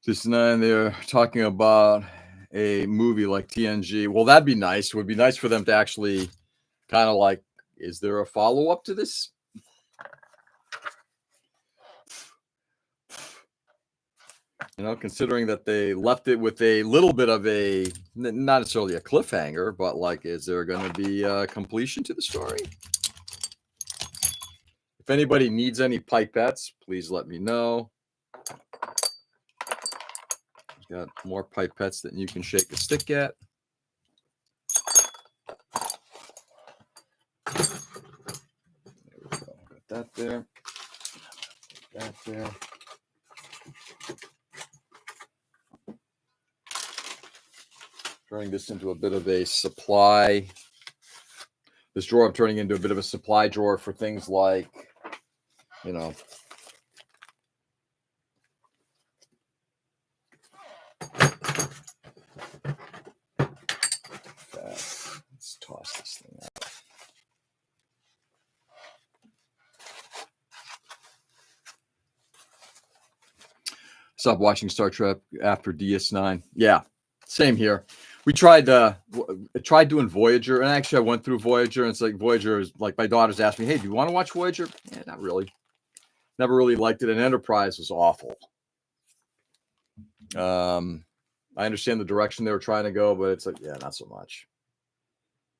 Just nine, they're talking about a movie like TNG. Well, that'd be nice. It would be nice for them to actually kind of like, is there a follow-up to this? You know, considering that they left it with a little bit of a, not necessarily a cliffhanger, but like, is there going to be a completion to the story? If anybody needs any pipettes, please let me know. Got more pipettes than you can shake a stick at. There we go. Got that there. That there. Turning this into a bit of a supply. This drawer I'm turning into a bit of a supply drawer for things like, you know, let's toss this thing out. Stopped watching Star Trek after DS9. Yeah, same here. We tried doing Voyager, and actually I went through Voyager, and it's like Voyager is like, my daughters asked me, hey, do you want to watch Voyager? Yeah, not really. Never really liked it, and Enterprise was awful. I understand the direction they were trying to go, but it's like, yeah, not so much.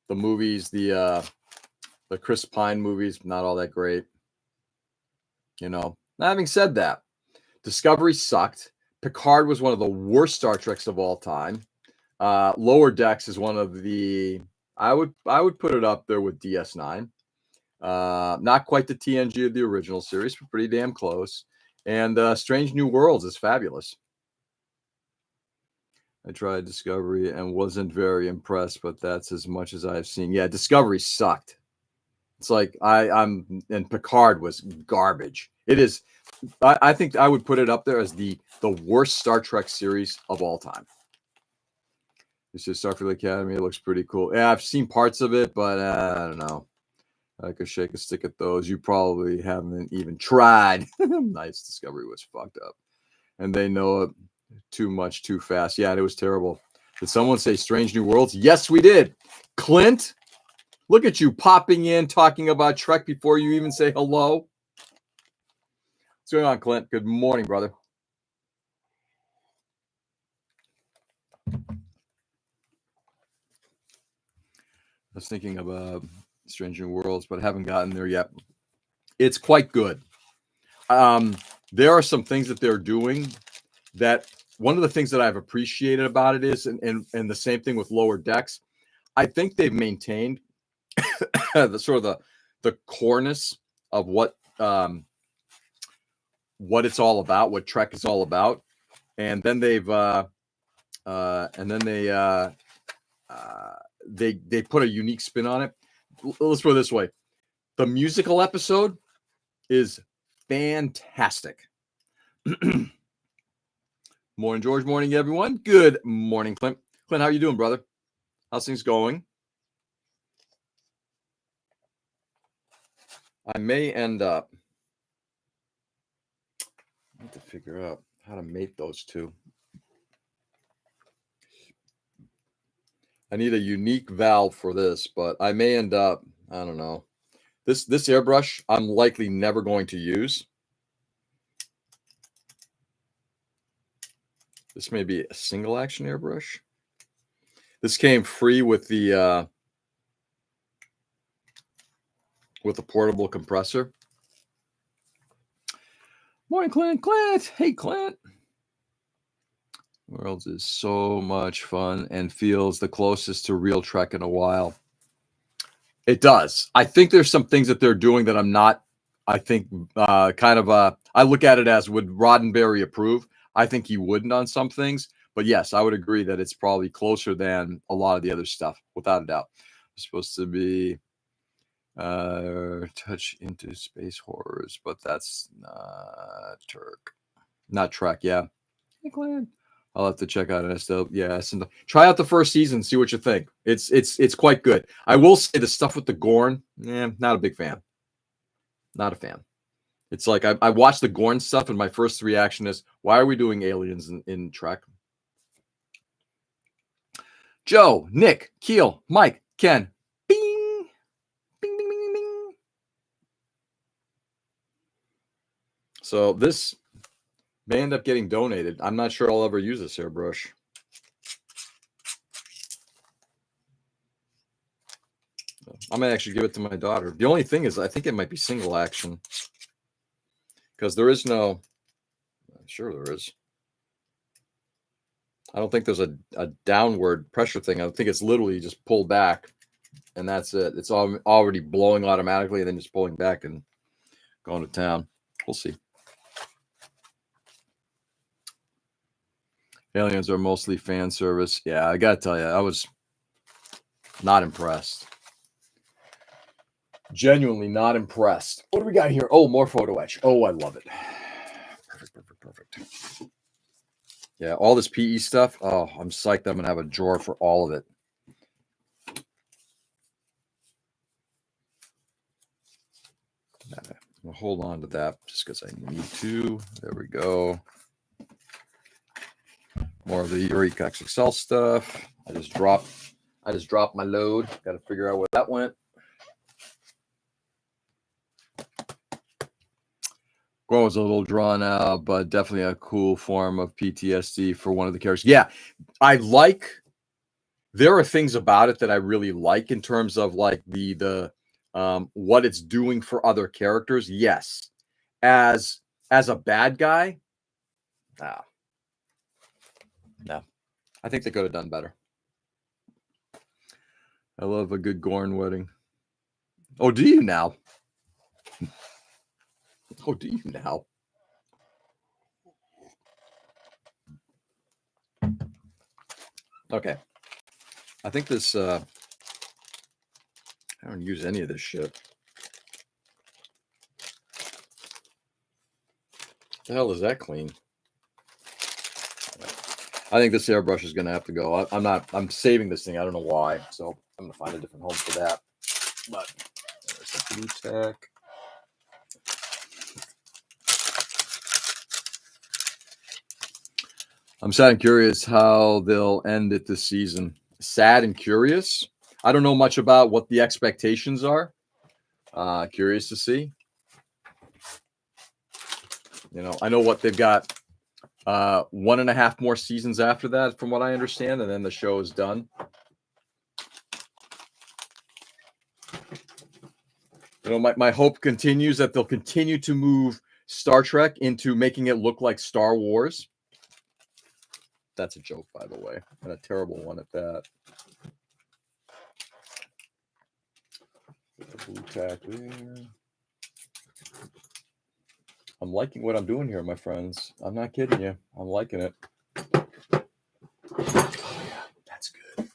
The movies, the Chris Pine movies, not all that great. You know. Now, having said that, Discovery sucked. Picard was one of the worst Star Treks of all time. Lower Decks is one of the, I would put it up there with DS9. Not quite the TNG of the original series, but pretty damn close. And Strange New Worlds is fabulous. I tried Discovery and wasn't very impressed, but that's as much as I've seen. Yeah, Discovery sucked. It's like and Picard was garbage. It is. I think I would put it up there as the worst Star Trek series of all time. It's just Starfleet Academy. It looks pretty cool. Yeah, I've seen parts of it, but I don't know. I could shake a stick at those. You probably haven't even tried. Nice. Discovery was fucked up, and they know it too much too fast. Yeah, it was terrible. Did someone say Strange New Worlds? Yes, we did. Clint, look at you popping in, talking about Trek before you even say hello. What's going on, Clint? Good morning, brother. I was thinking of Strange New Worlds, but I haven't gotten there yet. It's quite good. There are some things that they're doing that one of the things that I've appreciated about it is, and the same thing with Lower Decks, I think they've maintained the sort of the coreness of what what it's all about, what Trek is all about, and then they put a unique spin on it. Let's put it this way: the musical episode is fantastic. Morning, George. Morning, everyone. Good morning, Clint. Clint, how you doing, brother? How's things going? I may end up. I need to figure out how to mate those two. I need a unique valve for this, but I may end up. I don't know. This airbrush I'm likely never going to use. This may be a single action airbrush. This came free with the portable compressor. Morning, Clint. Clint. Hey, Clint. Worlds is so much fun and feels the closest to real Trek in a while. It does. I think there's some things that they're doing that I'm not. I think I look at it as, would Roddenberry approve? I think he wouldn't on some things, but yes, I would agree that it's probably closer than a lot of the other stuff, without a doubt. It's supposed to be touch into space horrors, but that's not Trek. Yeah, hey, Glenn. I'll have to check out it. Still, yeah. Try out the first season, see what you think. It's quite good. I will say the stuff with the Gorn, not a big fan. Not a fan. It's like I watched the Gorn stuff, and my first reaction is, why are we doing aliens in Trek? Joe, Nick, Keel, Mike, Ken, bing, bing, bing, bing, bing. So this may end up getting donated. I'm not sure I'll ever use this airbrush. I might actually give it to my daughter. The only thing is, I think it might be single action, because there is no. I'm sure there is. I don't think there's a downward pressure thing. I think it's literally just pull back, and that's it. It's already blowing automatically, and then just pulling back and going to town. We'll see. Aliens are mostly fan service. Yeah, I gotta tell you, I was not impressed. Genuinely not impressed. What do we got here? Oh, more photo etch. Oh, I love it. Perfect. Yeah, all this PE stuff. Oh, I'm psyched. I'm gonna have a drawer for all of it. I'll hold on to that just because I need to. There we go. More of the Eureka XXL stuff. I just dropped my load. Got to figure out where that went. Gorn was a little drawn out, but definitely a cool form of PTSD for one of the characters. Yeah, there are things about it that I really like in terms of like the what it's doing for other characters. Yes, as a bad guy, no, I think they could have done better. I love a good Gorn wedding. Oh, do you now? Oh, do you now? Okay. I think this, I don't use any of this shit. What the hell is that clean? I think this airbrush is going to have to go. I'm saving this thing. I don't know why. So I'm going to find a different home for that. But there's the blue tack. I'm sad and curious how they'll end it this season. Sad and curious. I don't know much about what the expectations are. Curious to see. I know what they've got. 1.5 more seasons after that, from what I understand, and then the show is done. My hope continues that they'll continue to move Star Trek into making it look like Star Wars. That's a joke, by the way, and a terrible one at that. Blue tack there. I'm liking what I'm doing here, my friends. I'm not kidding you. I'm liking it. Oh, yeah, that's good.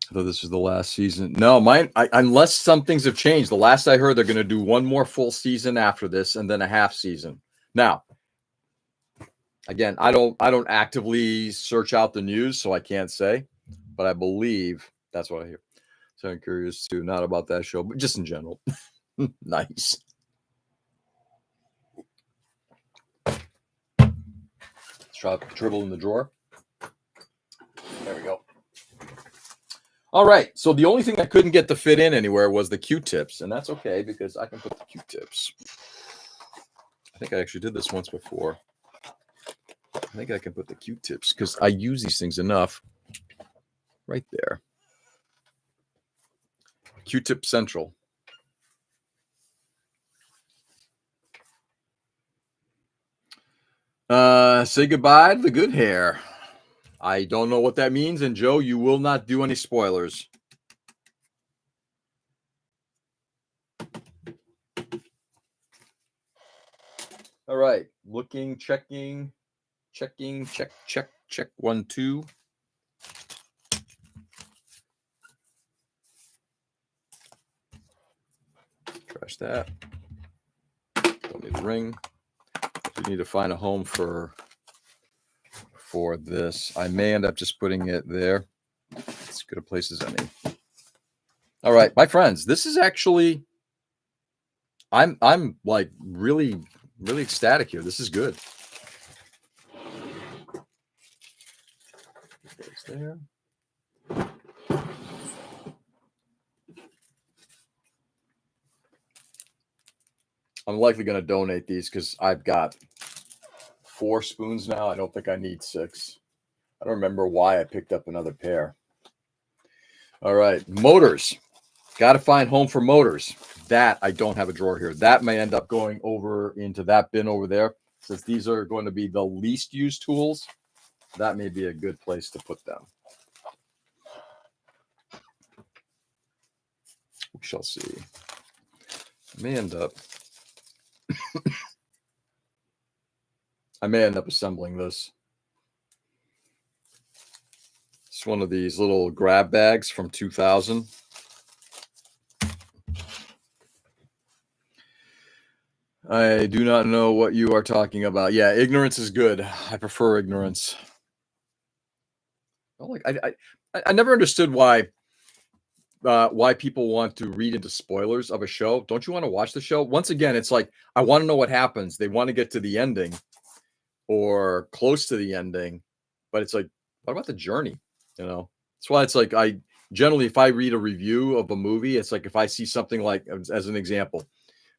I thought this was the last season. No, mine, unless some things have changed. The last I heard, they're going to do one more full season after this and then a half season. Now, again, I don't actively search out the news, so I can't say, but I believe that's what I hear. So I'm curious too, not about that show, but just in general. Nice. Dribble in the drawer. There we go. All right. So the only thing I couldn't get to fit in anywhere was the Q-tips, and that's okay because I can put the Q-tips. I think I actually did this once before. I think I can put the Q-tips because I use these things enough. Right there. Q-tip central. Say goodbye to the good hair. I don't know what that means, and Joe, you will not do any spoilers. All right. Looking, checking, check, 1, 2. Trash that. Don't need the ring. We need to find a home for this. I may end up just putting it there. As good a place as any. All right, my friends, this is actually I'm like really ecstatic here. This is good. Goes there. I'm likely going to donate these because I've got 4 spoons now. I don't think I need 6. I don't remember why I picked up another pair. All right, motors. Got to find home for motors. That I don't have a drawer here. That may end up going over into that bin over there. Since these are going to be the least used tools, that may be a good place to put them. We shall see. I may end up assembling this. It's one of these little grab bags from 2000. I do not know what you are talking about. Yeah, ignorance is good. I prefer ignorance. I never understood why people want to read into spoilers of a show. Don't you want to watch the show? Once again, it's like I want to know what happens. They want to get to the ending or close to the ending, but it's like, what about the journey? You know, that's why it's like I generally, if I read a review of a movie, it's like if I see something like, as an example,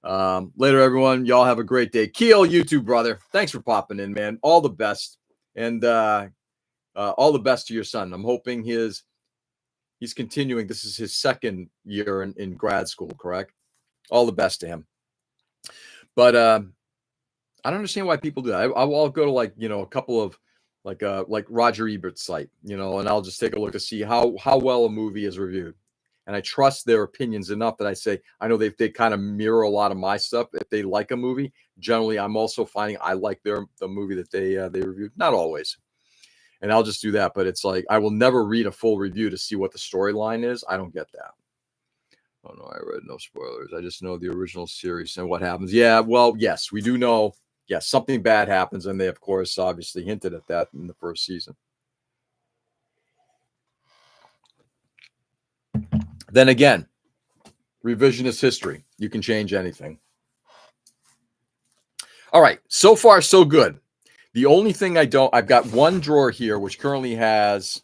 later everyone, y'all have a great day. Keel, you too, brother. Thanks for popping in, man. All the best, and all the best to your son. I'm hoping he's continuing. This is his second year in grad school, correct? All the best to him. But I don't understand why people do that. I'll go to like, a couple of like Roger Ebert's site, and I'll just take a look to see how well a movie is reviewed. And I trust their opinions enough that I say, I know they kind of mirror a lot of my stuff. If they like a movie, generally, I'm also finding I like the movie that they reviewed. Not always. And I'll just do that. But it's like, I will never read a full review to see what the storyline is. I don't get that. Oh, no, I read no spoilers. I just know the original series and what happens. Yeah, well, yes, we do know. Yes, something bad happens. And they, of course, obviously hinted at that in the first season. Then again, revisionist history. You can change anything. All right. So far, so good. The only thing I've got one drawer here, which currently has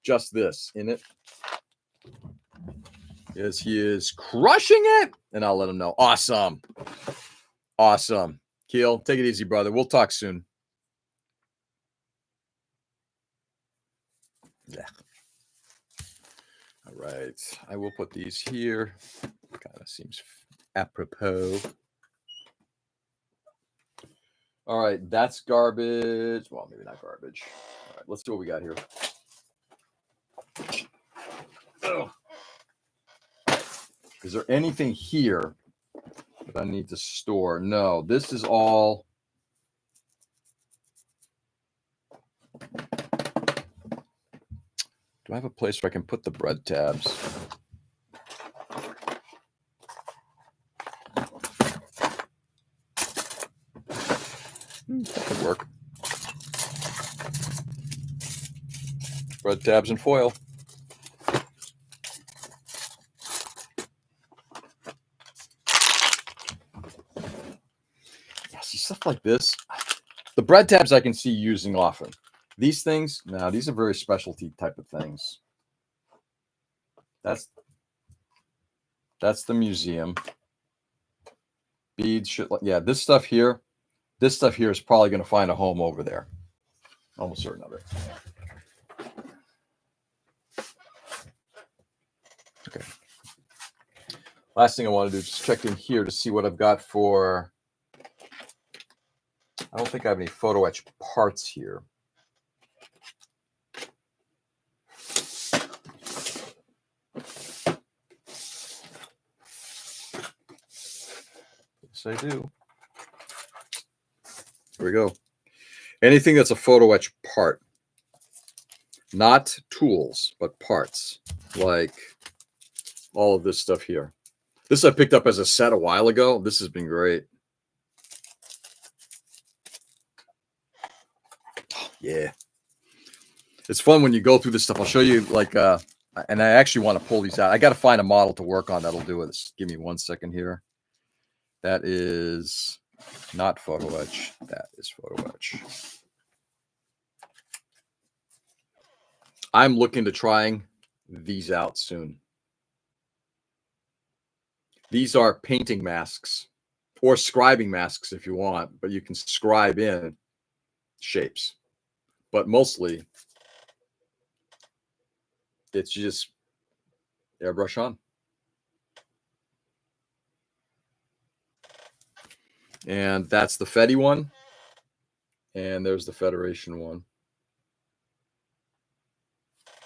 just this in it. Yes, he is crushing it. And I'll let him know. Awesome. Awesome. Keel, take it easy, brother. We'll talk soon. Yeah. All right. I will put these here. Kind of seems apropos. All right. That's garbage. Well, maybe not garbage. All right. Let's see what we got here. Oh. Is there anything here that I need to store? No, this is all. Do I have a place where I can put the bread tabs? That could work. Bread tabs and foil. Yeah, see, stuff like this. The bread tabs I can see using often. These things, no, these are very specialty type of things. That's the museum. Beads, shit, yeah, this stuff here is probably going to find a home over there. Almost certain of it. Okay. Last thing I want to do is just check in here to see what I've got for. I don't think I have any photo etch parts here. Yes, I do. Here we go. Anything that's a photo etch part, not tools, but parts, like all of this stuff here. This I picked up as a set a while ago. This has been great. Yeah. It's fun when you go through this stuff. I'll show you like, and I actually want to pull these out. I got to find a model to work on that'll do it. Just give me 1 second here. That is not photo etch. That is photo etch. I'm looking to trying these out soon. These are painting masks or scribing masks if you want, but you can scribe in shapes. But mostly it's just airbrush on. And that's the Fedi one. And there's the Federation one.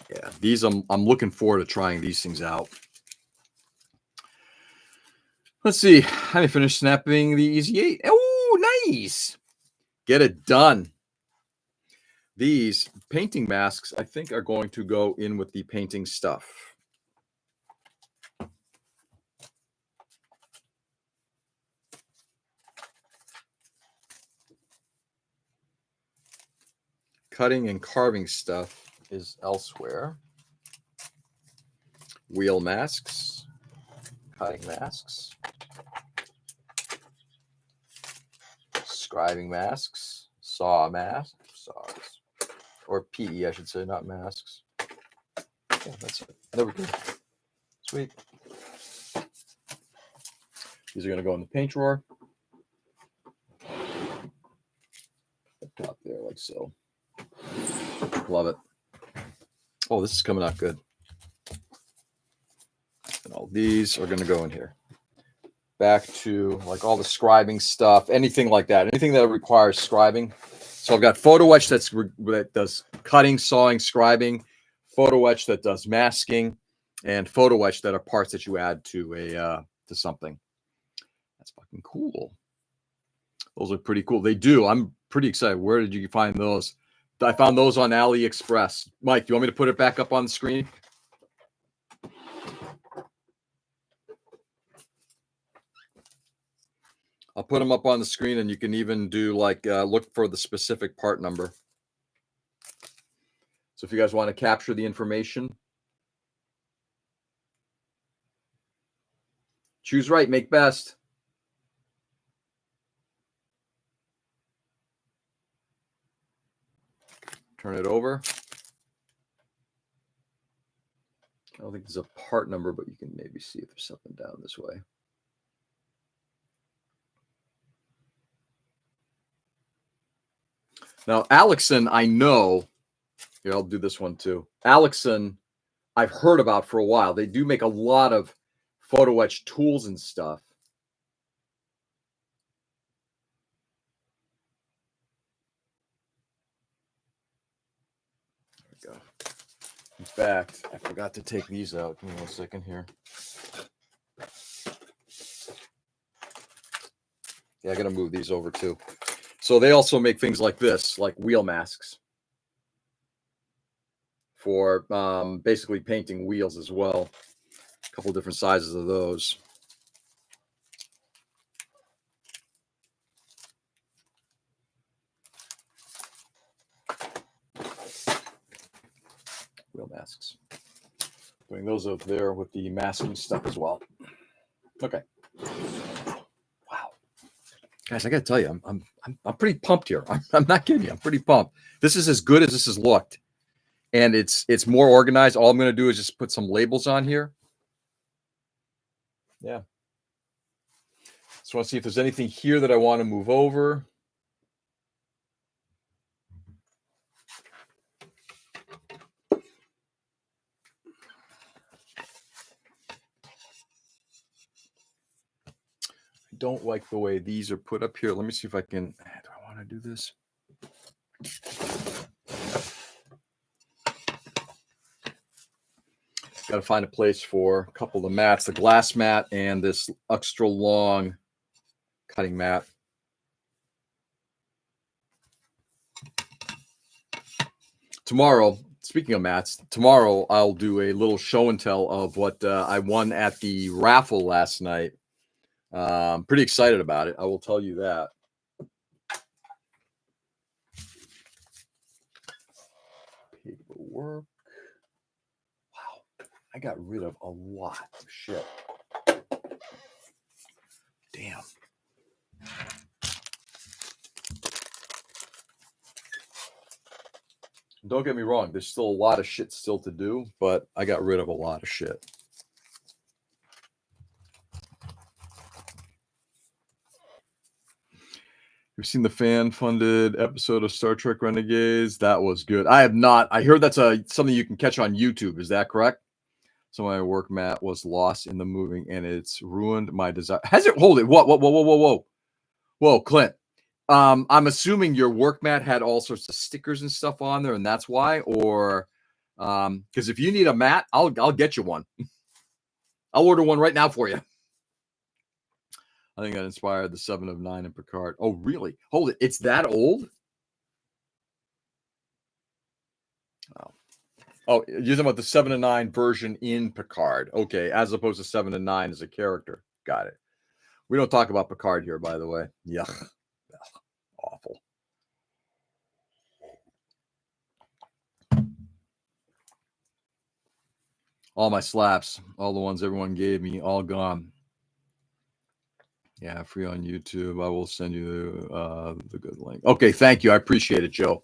Yeah, these I'm looking forward to trying these things out. Let's see. I finished snapping the Easy 8. Oh, nice. Get it done. These painting masks, I think, are going to go in with the painting stuff. Cutting and carving stuff is elsewhere. Wheel masks, cutting masks, scribing masks, saw masks, saws, or PE, I should say, not masks. Yeah, that's it. There we go. Sweet. These are going to go in the paint drawer. Top there, like so. Love it. Oh, this is coming out good. And all these are going to go in here. Back to like all the scribing stuff, anything like that, anything that requires scribing. So I've got photo etch that does cutting, sawing, scribing, photo etch that does masking, and photo etch that are parts that you add to to something. That's fucking cool. Those are pretty cool. They do. I'm pretty excited. Where did you find those? I found those on AliExpress. Mike, do you want me to put it back up on the screen? I'll put them up on the screen, and you can even do like look for the specific part number. So if you guys want to capture the information, choose right, make best. Turn it over. I don't think there's a part number, but you can maybe see if there's something down this way. Now, Alexson, I know. Here, I'll do this one too. Alexson, I've heard about for a while. They do make a lot of photo etch tools and stuff. There we go. In fact, I forgot to take these out. Give me 1 second here. Yeah, I got to move these over too. So they also make things like this, like wheel masks for basically painting wheels as well. A couple different sizes of those. Wheel masks. Putting those up there with the masking stuff as well. Okay. Wow, guys, I got to tell you, I'm pretty pumped here. I'm not kidding you. I'm pretty pumped. This is as good as this has looked, and it's more organized. All I'm going to do is just put some labels on here. Yeah. Just want to see if there's anything here that I want to move over. I don't like the way these are put up here. Let me see if I can. Do I want to do this? Got to find a place for a couple of the mats, the glass mat and this extra long cutting mat. Tomorrow, speaking of mats, tomorrow I'll do a little show and tell of what I won at the raffle last night. Pretty excited about it. I will tell you that. Paperwork. Wow, I got rid of a lot of shit. Damn. Don't get me wrong, there's still a lot of shit still to do, but I got rid of a lot of shit. You've seen the fan-funded episode of Star Trek Renegades? That was good. I have not. I heard that's something you can catch on YouTube. Is that correct? So my work mat was lost in the moving, and it's ruined my desire. Has it? Hold it. Whoa, Clint. I'm assuming your work mat had all sorts of stickers and stuff on there, and that's why. Or because if you need a mat, I'll get you one. I'll order one right now for you. I think that inspired the 7 of 9 in Picard. Oh, really? Hold it. It's that old? Oh, you're talking about the 7 of 9 version in Picard. Okay, as opposed to 7 of 9 as a character. Got it. We don't talk about Picard here, by the way. Yuck. Awful. All my slaps, all the ones everyone gave me, all gone. Yeah, free on YouTube. I will send you the good link. Okay, thank you. I appreciate it, Joe.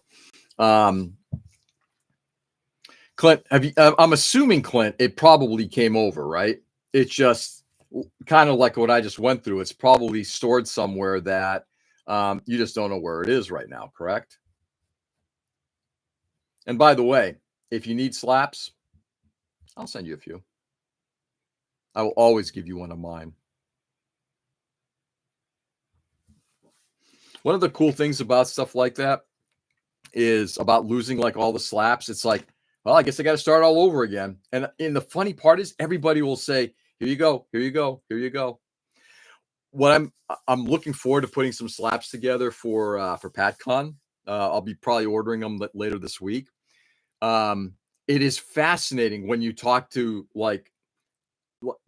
Clint, have you? I'm assuming, Clint, it probably came over, right? It's just kind of like what I just went through. It's probably stored somewhere that you just don't know where it is right now, correct? And by the way, if you need slaps, I'll send you a few. I will always give you one of mine. One of the cool things about stuff like that is about losing like all the slaps. It's like, well, I guess I got to start all over again. And the funny part is everybody will say, here you go, here you go, here you go. What I'm looking forward to putting some slaps together for PatCon. I'll be probably ordering them later this week. It is fascinating when you talk to like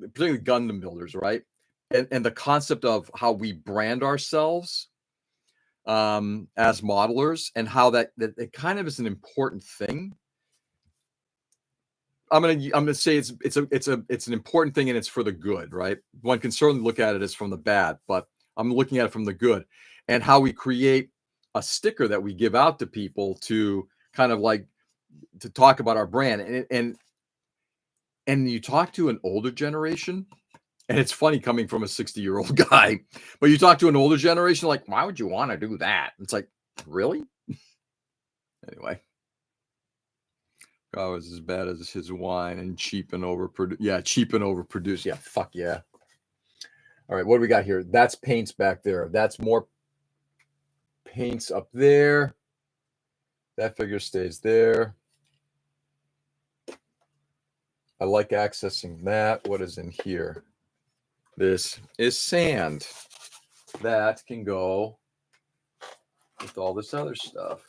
particularly Gundam builders, right? And the concept of how we brand ourselves as modelers and how that it kind of is an important thing. I'm gonna say it's an important thing and it's for the good, right? One can certainly look at it as from the bad, but I'm looking at it from the good and how we create a sticker that we give out to people to kind of like to talk about our brand and you talk to an older generation. And it's funny coming from a 60-year-old guy, but you talk to an older generation, like, why would you want to do that? It's like, really? Anyway. God was as bad as his wine and cheap and overproduced. Yeah, cheap and overproduced. Yeah, fuck yeah. All right, what do we got here? That's paints back there. That's more paints up there. That figure stays there. I like accessing that. What is in here? This is sand. that can go with all this other stuff.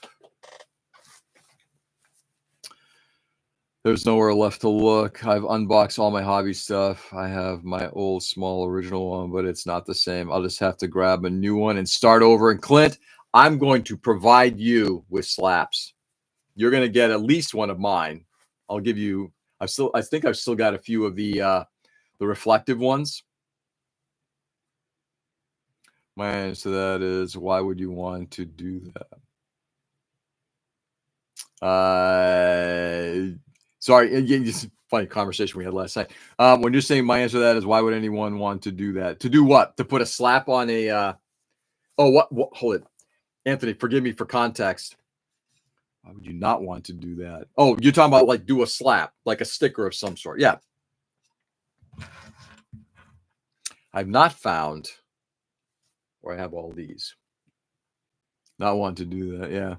There's nowhere left to look. I've unboxed all my hobby stuff. I have my old small original one, but it's not the same. I'll just have to grab a new one and start over. And Clint, I'm going to provide you with slaps. You're going to get at least one of mine. I'll give you. I think I've still got a few of the reflective ones. My answer to that is, why would you want to do that? Sorry, again, just a funny conversation we had last night. When you're saying my answer to that is, why would anyone want to do that? To do what? To put a slap on a what? Hold it. Anthony, forgive me for context. Why would you not want to do that? Oh, you're talking about like do a slap, like a sticker of some sort. Yeah. I've not found where I have all these. Not want to do that. Yeah.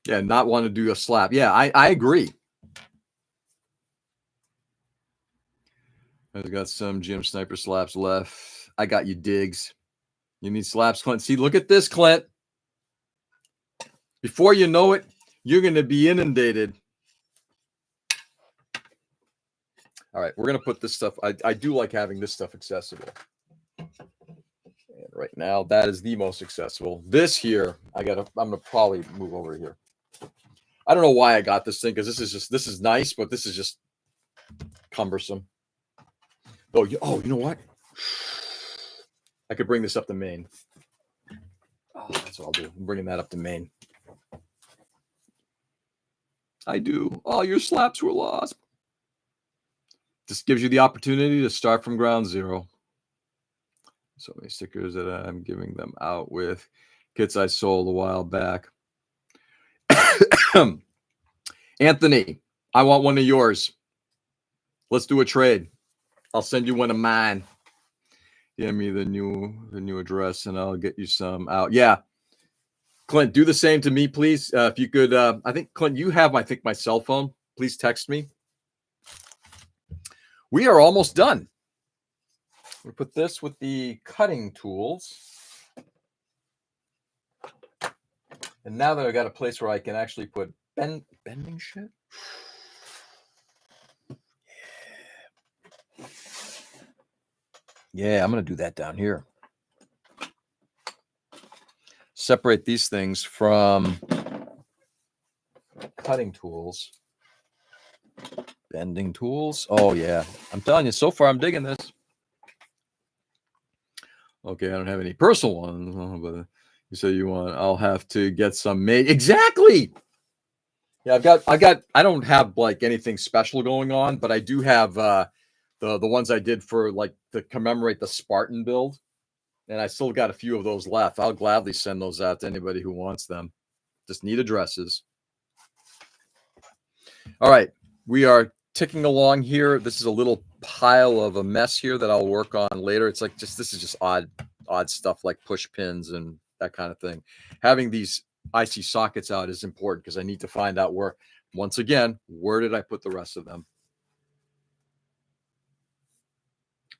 Yeah, not want to do a slap. Yeah, I agree. I've got some Jim Sniper slaps left. I got you, Diggs. You need slaps, Clint. See, look at this, Clint. Before you know it, you're going to be inundated. All right, we're going to put this stuff. I do like having this stuff accessible. And right now, that is the most accessible. This here, I'm going to probably move over here. I don't know why I got this thing, because this is nice, but this is just cumbersome. Oh, you know what? I could bring this up to Maine. Oh, that's what I'll do. I'm bringing that up to Maine. I do. All your slaps were lost. This gives you the opportunity to start from ground zero. So many stickers that I'm giving them out with. Kits I sold a while back. Anthony, I want one of yours. Let's do a trade. I'll send you one of mine. Give me the new address, and I'll get you some out. Yeah, Clint, do the same to me, please. If you could, I think Clint, you have my cell phone. Please text me. We are almost done. We'll put this with the cutting tools, and now that I got a place where I can actually put bending shit. Yeah, I'm going to do that down here. Separate these things from cutting tools. Bending tools. Oh, yeah. I'm telling you, so far I'm digging this. Okay, I don't have any personal ones, but you say you want, I'll have to get some made. Exactly. Yeah, I don't have like anything special going on, but I do have the ones I did for like to commemorate the Spartan build. And I still got a few of those left. I'll gladly send those out to anybody who wants them. Just need addresses. All right. We are ticking along here. This is a little pile of a mess here that I'll work on later. It's like this is just odd stuff like push pins and that kind of thing. Having these IC sockets out is important because I need to find out where did I put the rest of them?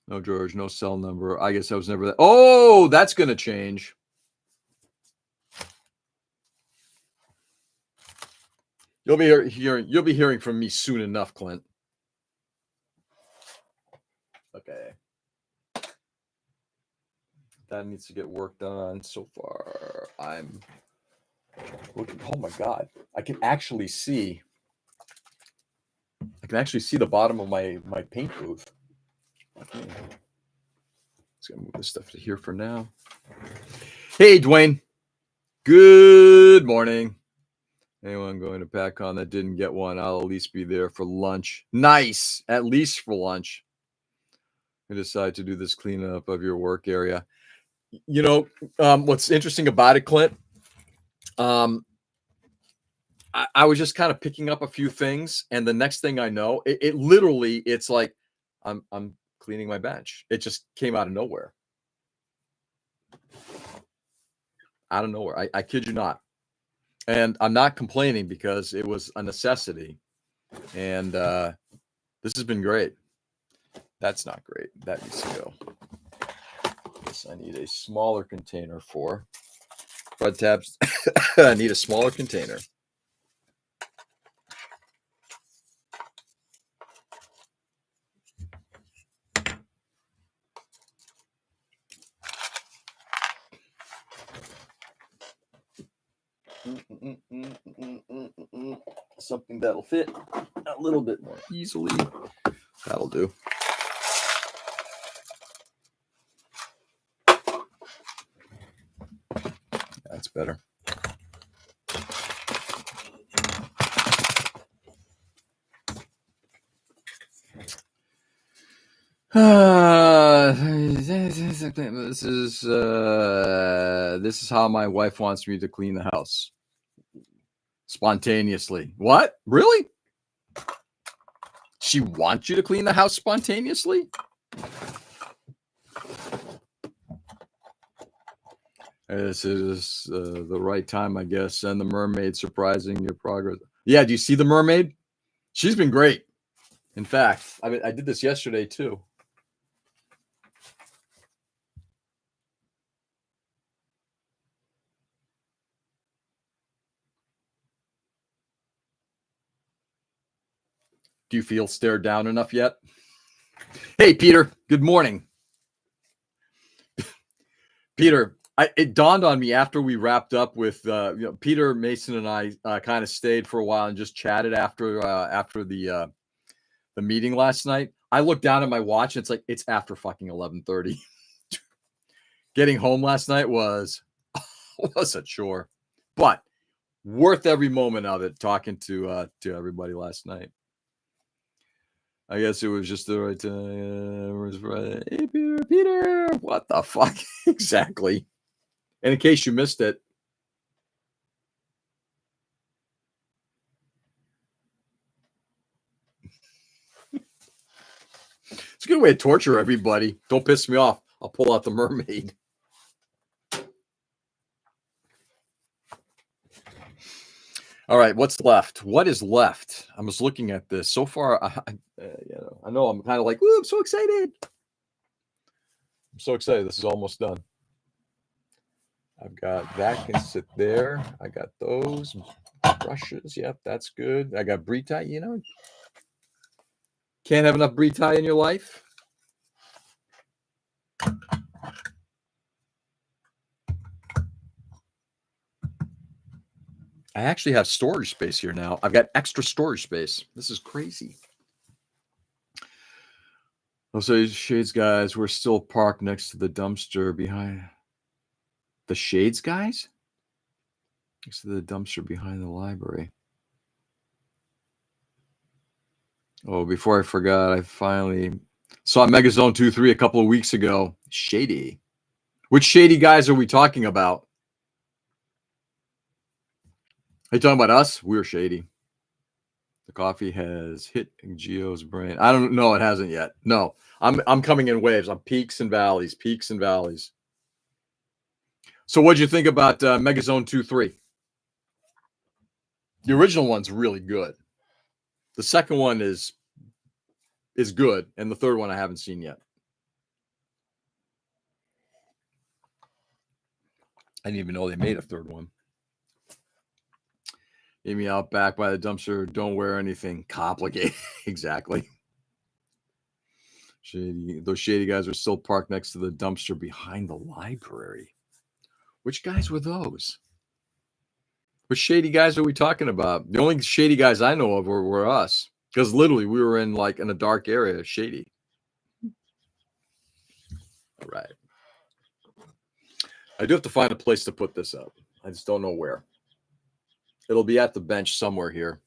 No, George, no cell number. I guess I was never that. Oh, that's going to change. You'll be hearing from me soon enough, Clint. Okay. That needs to get worked on. So far, I'm looking. Oh my God. I can actually see the bottom of my paint booth. Okay. Let's move this stuff to here for now. Hey, Dwayne. Good morning. Anyone going to PACCON that didn't get one, I'll at least be there for lunch. Nice. At least for lunch. I decide to do this cleanup of your work area. You know, what's interesting about it, Clint, I was just kind of picking up a few things, and the next thing I know, it literally, it's like I'm cleaning my bench. It just came out of nowhere. Out of nowhere. I kid you not. And I'm not complaining because it was a necessity. And this has been great. That's not great. That needs to go. this I need a smaller container for. Front tabs. I need a smaller container. Something that'll fit a little bit more easily. That'll do. That's better. This is how my wife wants me to clean the house. Spontaneously. What? Really? She wants you to clean the house spontaneously? This is the right time, I guess. And the mermaid surprising your progress. Yeah, do you see the mermaid? She's been great. In fact, I did this yesterday too. Do you feel stared down enough yet? Hey, Peter. Good morning. Peter, it dawned on me after we wrapped up with Peter, Mason, and I kind of stayed for a while and just chatted after the meeting last night. I looked down at my watch and it's after fucking 11:30. Getting home last night was a chore, but worth every moment of it. Talking to everybody last night. I guess it was just the right time. Hey, Peter, what the fuck? Exactly. And in case you missed it, it's a good way to torture everybody. Don't piss me off. I'll pull out the mermaid. All right, what's left? What is left? I was looking at this so far. I know I'm kind of like, ooh, I'm so excited. I'm so excited. This is almost done. I've got that can sit there. I got those brushes. Yep, that's good. I got brie tie. You know, can't have enough brie tie in your life. I actually have storage space here now. I've got extra storage space. This is crazy. Also, Shades guys, we're still parked next to the dumpster behind. The Shades guys? Next to the dumpster behind the library. Oh, before I forgot, I finally saw Megazone 2-3 a couple of weeks ago. Shady. Which shady guys are we talking about? Are you talking about us? We're shady. The coffee has hit Gio's brain. I don't know. It hasn't yet. No, I'm coming in waves. I'm peaks and valleys, peaks and valleys. So what'd you think about Megazone 2-3? The original one's really good. The second one is good, and the third one I haven't seen yet. I didn't even know they made a third one. Meet me out back by the dumpster. Don't wear anything complicated. Exactly. Shady. Those shady guys are still parked next to the dumpster behind the library. Which guys were those? Which shady guys are we talking about? The only shady guys I know of were us. Because literally we were in a dark area, shady. All right. I do have to find a place to put this up. I just don't know where. It'll be at the bench somewhere here.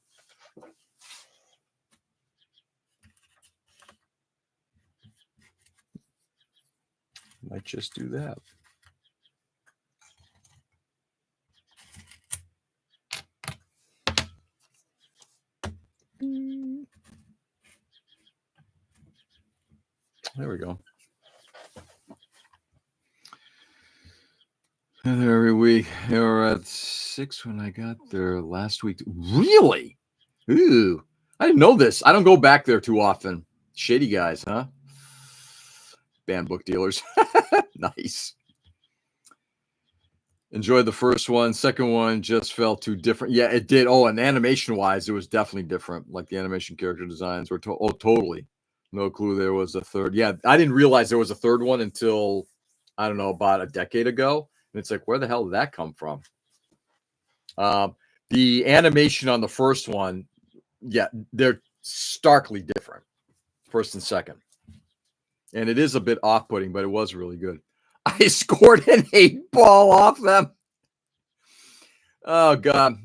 Might just do that. There we go. Every week. They were at 6 when I got there last week. Really? Ooh. I didn't know this. I don't go back there too often. Shady guys, huh? Banned book dealers. Nice. Enjoyed the first one. Second one just felt too different. Yeah, it did. Oh, and animation-wise, it was definitely different. Like the animation character designs were totally. No clue there was a third. Yeah, I didn't realize there was a third one until, I don't know, about a decade ago. And it's like, where the hell did that come from? The animation on the first one, yeah, they're starkly different, first and second. And it is a bit off-putting, but it was really good. I scored an 8-ball off them. Oh, God.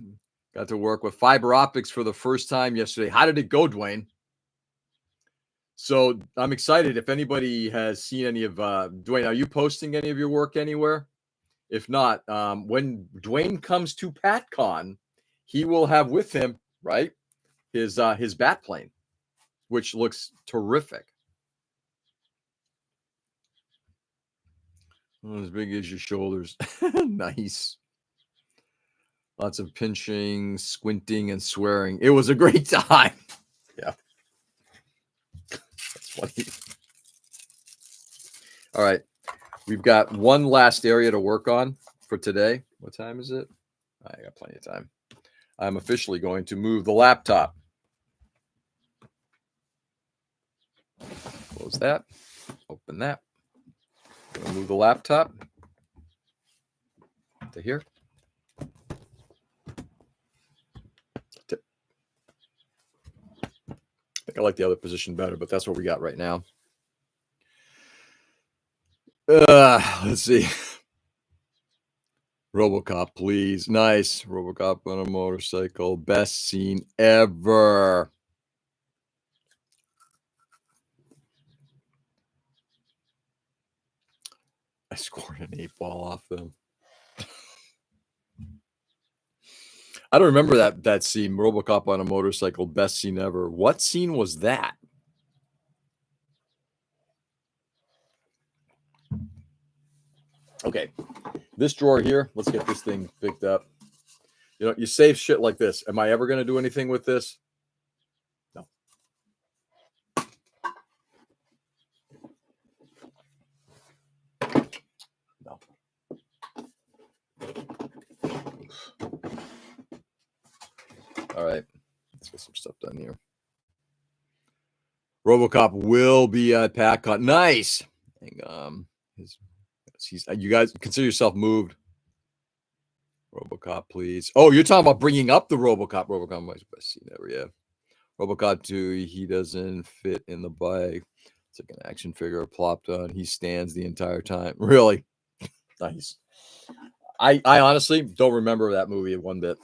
Got to work with fiber optics for the first time yesterday. How did it go, Dwayne? So I'm excited. If anybody has seen any of Dwayne, are you posting any of your work anywhere? If not, when Dwayne comes to PatCon, he will have with him, right, his bat plane, which looks terrific. As big as your shoulders. Nice. Lots of pinching, squinting, and swearing. It was a great time. Yeah. That's funny. All right. We've got one last area to work on for today. What time is it? I got plenty of time. I'm officially going to move the laptop. Close that. Open that. Move the laptop to here. I think I like the other position better, but that's what we got right now. Let's see. RoboCop, please. Nice. RoboCop on a motorcycle. Best scene ever. I scored an 8-ball off them. I don't remember that scene. RoboCop on a motorcycle. Best scene ever. What scene was that? Okay. This drawer here. Let's get this thing picked up. You know, you save shit like this. Am I ever going to do anything with this? No. No. All right. Let's get some stuff done here. RoboCop will be at PatCon. Nice. And, you guys consider yourself moved. RoboCop, please. Oh, you're talking about bringing up the RoboCop. RoboCop, my best scene ever. Yeah. RoboCop 2, he doesn't fit in the bike. It's like an action figure plopped on. He stands the entire time. Really? Nice. I honestly don't remember that movie one bit.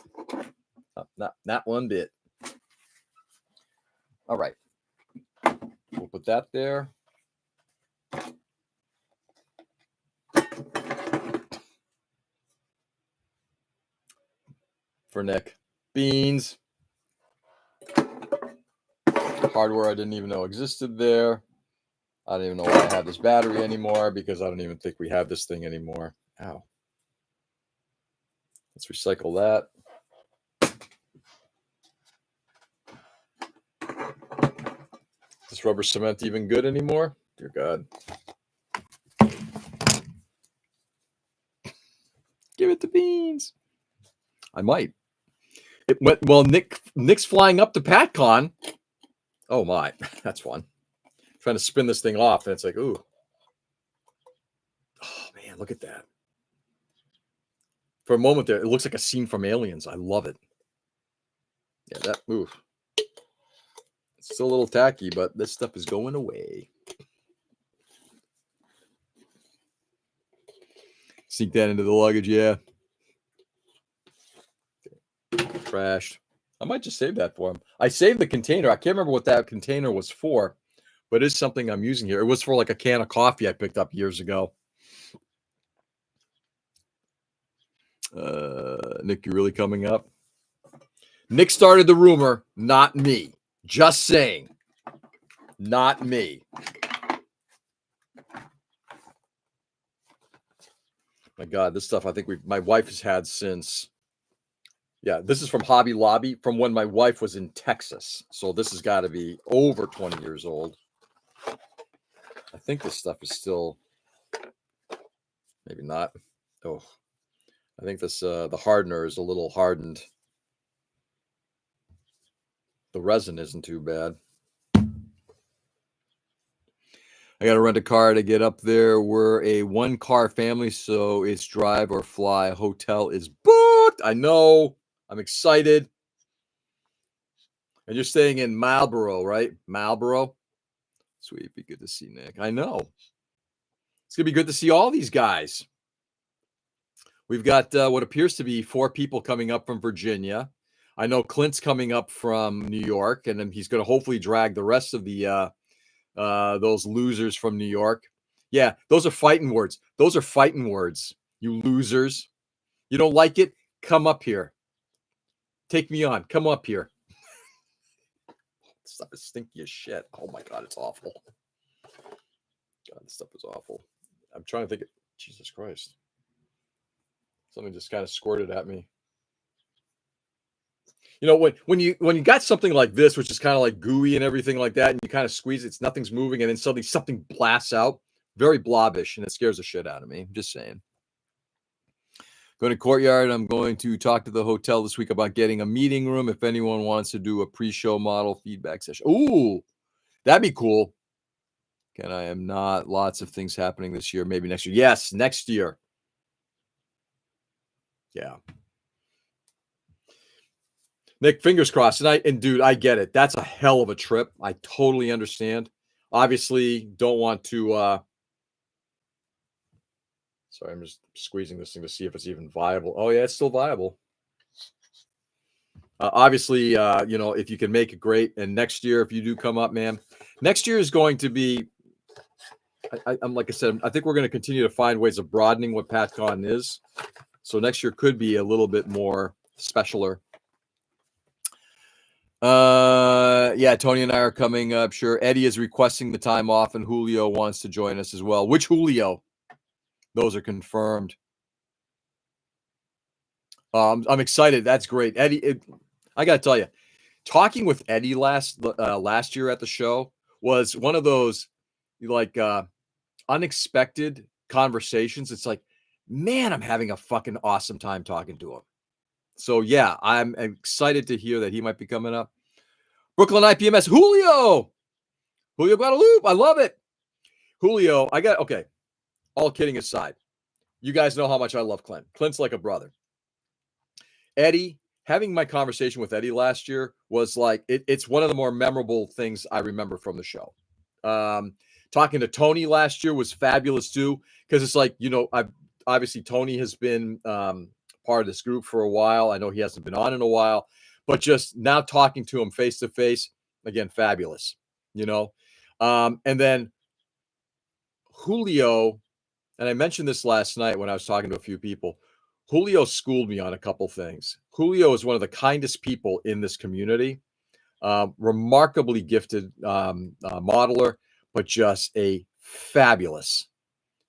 Not one bit. All right. We'll put that there. For Nick. Beans. Hardware I didn't even know existed there. I don't even know why I have this battery anymore because I don't even think we have this thing anymore. Ow. Let's recycle that. Is this rubber cement even good anymore? Dear God. Give it to Beans. I might. It went well. Nick's flying up to PatCon. Oh my, that's fun. Trying to spin this thing off, and it's like, ooh. Oh man, look at that. For a moment there, it looks like a scene from Aliens. I love it. Yeah, that move. It's still a little tacky, but this stuff is going away. Sneak that into the luggage, yeah. Okay. Trashed. I might just save that for him. I saved the container. I can't remember what that container was for, but it's something I'm using here. It was for like a can of coffee I picked up years ago. Nick, you really coming up? Nick started the rumor, not me. Just saying. Not me. My God, this stuff I think my wife has had since. Yeah, this is from Hobby Lobby from when my wife was in Texas. So this has got to be over 20 years old. I think this stuff is still Maybe not. Oh, I think this the hardener is a little hardened. The resin isn't too bad. I got to rent a car to get up there. We're a one-car family, so it's drive or fly. Hotel is booked. I know. I'm excited. And you're staying in Marlboro, right? Marlboro. Sweet. Be good to see Nick. I know. It's going to be good to see all these guys. We've got what appears to be 4 people coming up from Virginia. I know Clint's coming up from New York, and then he's going to hopefully drag the rest of the those losers from New York. Yeah, those are fighting words. Those are fighting words. You losers. You don't like it? Come up here. Take me on. Come up here. Stuff is stinky as shit. Oh my God, it's awful. God, this stuff is awful. I'm trying to think of Jesus Christ. Something just kind of squirted at me. You know, when you got something like this, which is kind of like gooey and everything like that, and you kind of squeeze it, nothing's moving, and then suddenly something blasts out, very blobbish, and it scares the shit out of me. I'm just saying. Going to Courtyard. I'm going to talk to the hotel this week about getting a meeting room if anyone wants to do a pre-show model feedback session. Ooh, that'd be cool. Ken, I am not. Lots of things happening this year. Maybe next year. Yes, next year. Yeah. Nick, fingers crossed. And dude, I get it. That's a hell of a trip. I totally understand. Obviously, don't want to sorry, I'm just squeezing this thing to see if it's even viable. Oh, yeah, it's still viable. Obviously, you know, if you can make it, great. And next year, if you do come up, man, next year is going to be, I'm like I said, I think we're going to continue to find ways of broadening what PatCon is. So next year could be a little bit more specialer. Yeah, Tony and I are coming up. Sure. Eddie is requesting the time off, and Julio wants to join us as well. Which Julio? Those are confirmed. I'm excited. That's great. Eddie, I got to tell you, talking with Eddie last year at the show was one of those like unexpected conversations. It's like, man, I'm having a fucking awesome time talking to him. So yeah, I'm excited to hear that he might be coming up. Brooklyn IPMS, Julio Guadalupe. I love it. Julio, okay. All kidding aside, you guys know how much I love Clint. Clint's like a brother. Eddie, having my conversation with Eddie last year was like, it's one of the more memorable things I remember from the show. Talking to Tony last year was fabulous too, because it's like, you know, obviously Tony has been part of this group for a while. I know he hasn't been on in a while, but just now talking to him face to face, again, fabulous, you know. And then Julio, and I mentioned this last night when I was talking to a few people, Julio schooled me on a couple things. Julio is one of the kindest people in this community, remarkably gifted modeler, but just a fabulous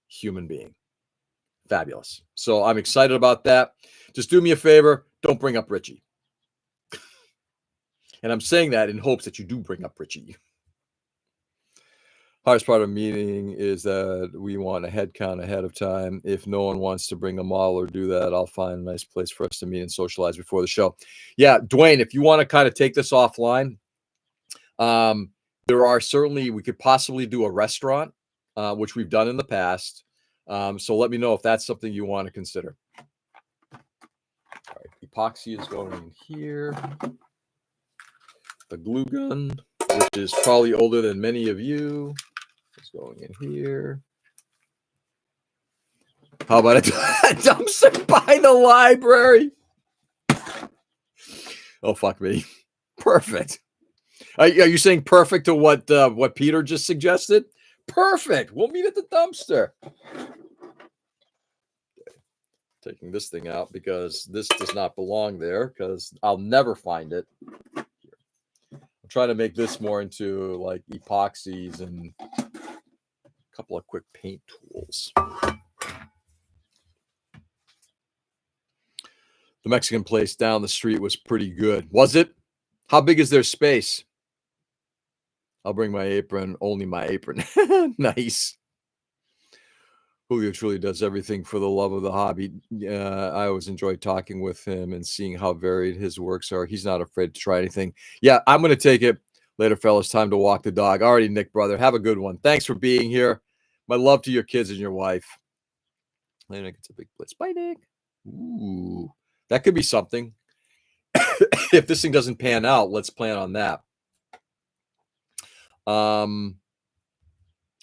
human being. Fabulous. So I'm excited about that. Just do me a favor. Don't bring up Richie. And I'm saying that in hopes that you do bring up Richie. Hardest part of a meeting is that we want a head count ahead of time. If no one wants to bring a model or do that, I'll find a nice place for us to meet and socialize before the show. Yeah, Dwayne, if you want to kind of take this offline, there are certainly, we could possibly do a restaurant, which we've done in the past. So let me know if that's something you want to consider. All right, epoxy is going in here. The glue gun, which is probably older than many of you, is going in here. How about a dumpster by the library? Oh, fuck me. Perfect. Are you saying perfect to what Peter just suggested? Perfect. We'll meet at the dumpster. Taking this thing out because this does not belong there because I'll never find it. I'm trying to make this more into like epoxies and a couple of quick paint tools. The Mexican place down the street was pretty good. Was it? How big is their space? I'll bring my apron, only my apron. Nice. Julio truly does everything for the love of the hobby. I always enjoy talking with him and seeing how varied his works are. He's not afraid to try anything. Yeah, I'm going to take it. Later, fellas. Time to walk the dog. Alrighty, Nick, brother. Have a good one. Thanks for being here. My love to your kids and your wife. Later, Nick. It's a big blitz. Bye, Nick. Ooh, that could be something. If this thing doesn't pan out, let's plan on that.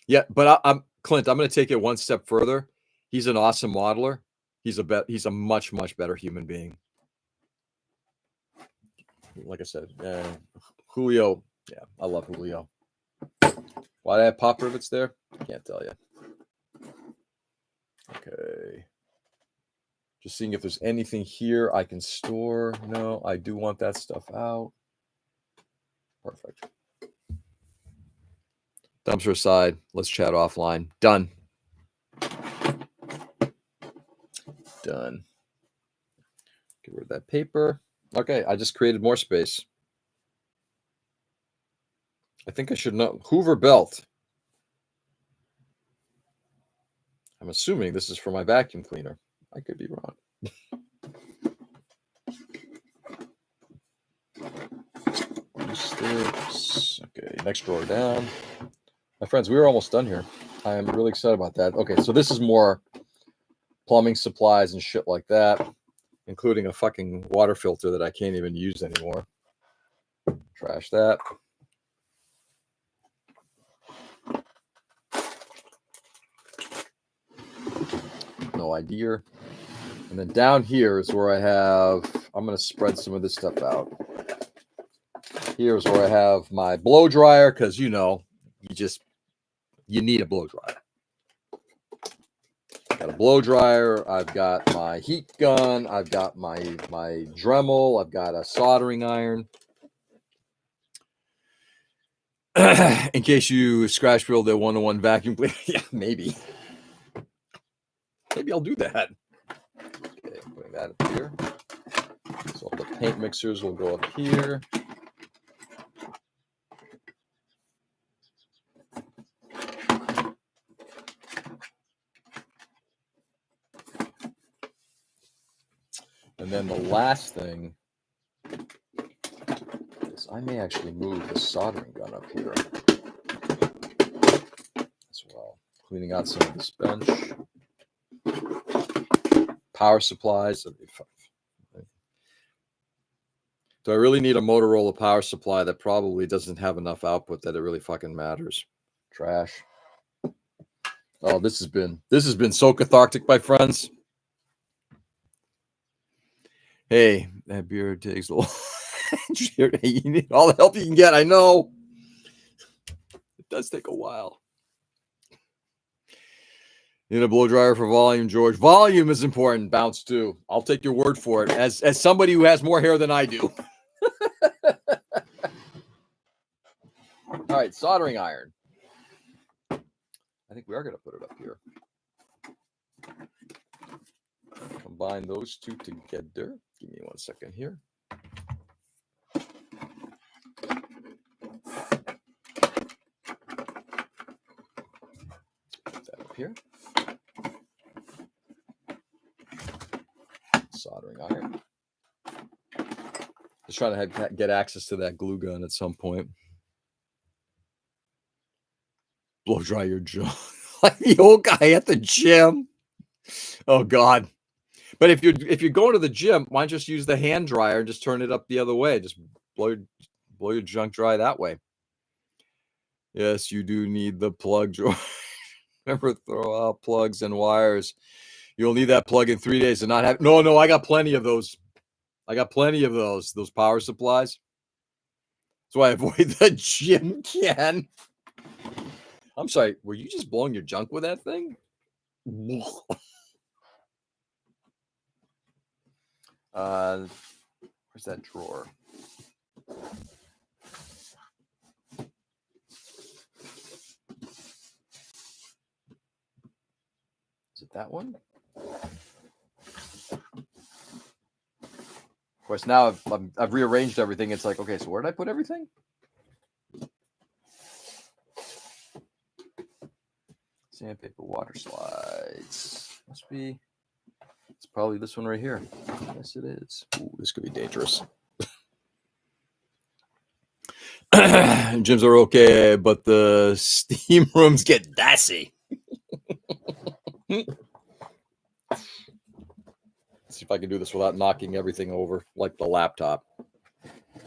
Yeah, but I'm Clint. I'm going to take it one step further. He's an awesome modeler. He's a much better human being. Like I said, Julio. Yeah, I love Julio. Why do I have pop rivets there? Can't tell you. Okay. Just seeing if there's anything here I can store. No, I do want that stuff out. Perfect. Dumpster aside. Let's chat offline. Done. Done. Get rid of that paper. Okay, I just created more space. I think I should know. Hoover belt. I'm assuming this is for my vacuum cleaner. I could be wrong. Steps. Okay, next drawer down. My friends, we were almost done here. I am really excited about that. Okay, so this is more plumbing supplies and shit like that, including a fucking water filter that I can't even use anymore. Trash that. No idea. And then down here is where I have, I'm going to spread some of this stuff out. Here's where I have my blow dryer, because you need a blow dryer. Got a blow dryer. I've got my heat gun. I've got my Dremel. I've got a soldering iron. In case you scratch build a one-to-one vacuum cleaner. Yeah, maybe. Maybe I'll do that. Okay, putting that up here. So the paint mixers will go up here. And then the last thing is I may actually move the soldering gun up here as well. Cleaning out some of this bench. Power supplies. Do I really need a Motorola power supply that probably doesn't have enough output that it really fucking matters? Trash. Oh, this has been so cathartic, my friends. Hey, that beer takes a little. You need all the help you can get. I know. It does take a while. Need a blow dryer for volume, George. Volume is important. Bounce too. I'll take your word for it. As somebody who has more hair than I do. All right, soldering iron. I think we are going to put it up here. Combine those two together. Give me 1 second here. Put that up here. Soldering iron. Just trying to get access to that glue gun at some point. Blow dry your jaw. Like the old guy at the gym. Oh God. But if you're going to the gym, why not just use the hand dryer and just turn it up the other way? Just blow your junk dry that way. Yes, you do need the plug drawer. Remember, throw out plugs and wires. You'll need that plug in 3 days and not have. No, I got plenty of those. I got plenty of those power supplies. That's why I avoid the gym, Ken. I'm sorry. Were you just blowing your junk with that thing? Where's that drawer? Is it that one? Of course, now I've rearranged everything. It's like, okay, so where did I put everything? Sandpaper water slides. Must be. It's probably this one right here. Yes, it is. Ooh, this could be dangerous. Gyms are okay, but the steam rooms get dicey. Let's see if I can do this without knocking everything over, like the laptop.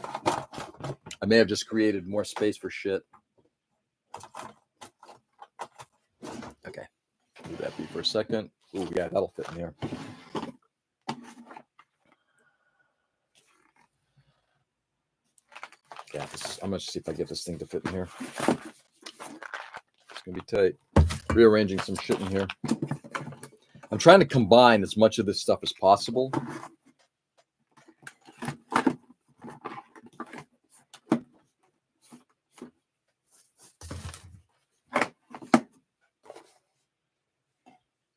I may have just created more space for shit. Okay, leave that be for a second. Ooh, yeah, that'll fit in here. Yeah, I'm gonna see if I get this thing to fit in here. It's gonna be tight. Rearranging some shit in here. I'm trying to combine as much of this stuff as possible.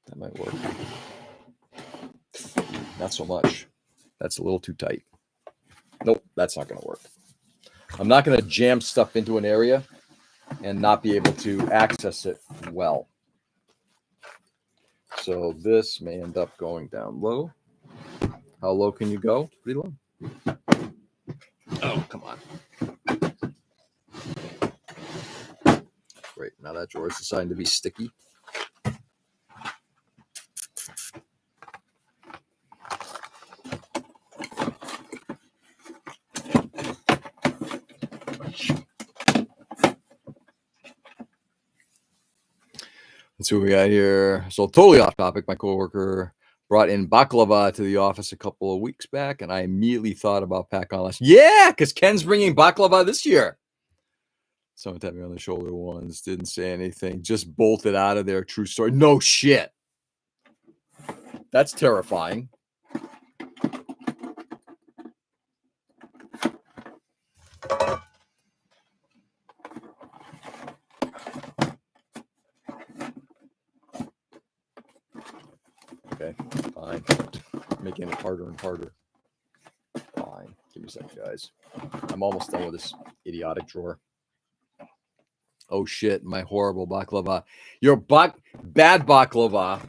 That might work. Not so much. That's a little too tight. Nope, that's not going to work. I'm not going to jam stuff into an area and not be able to access it well. So this may end up going down low. How low can you go? Pretty low. Oh, come on. Great. Now that drawer is deciding to be sticky. Let's see what we got here. So totally off topic. My coworker brought in baklava to the office a couple of weeks back, and I immediately thought about pack on last. Yeah, because Ken's bringing baklava this year. Someone tapped me on the shoulder once, didn't say anything, just bolted out of there. True story. No shit. That's terrifying. Okay, fine. Making it harder and harder. Fine. Give me a second, guys. I'm almost done with this idiotic drawer. Oh shit, my horrible baklava. Your bad baklava.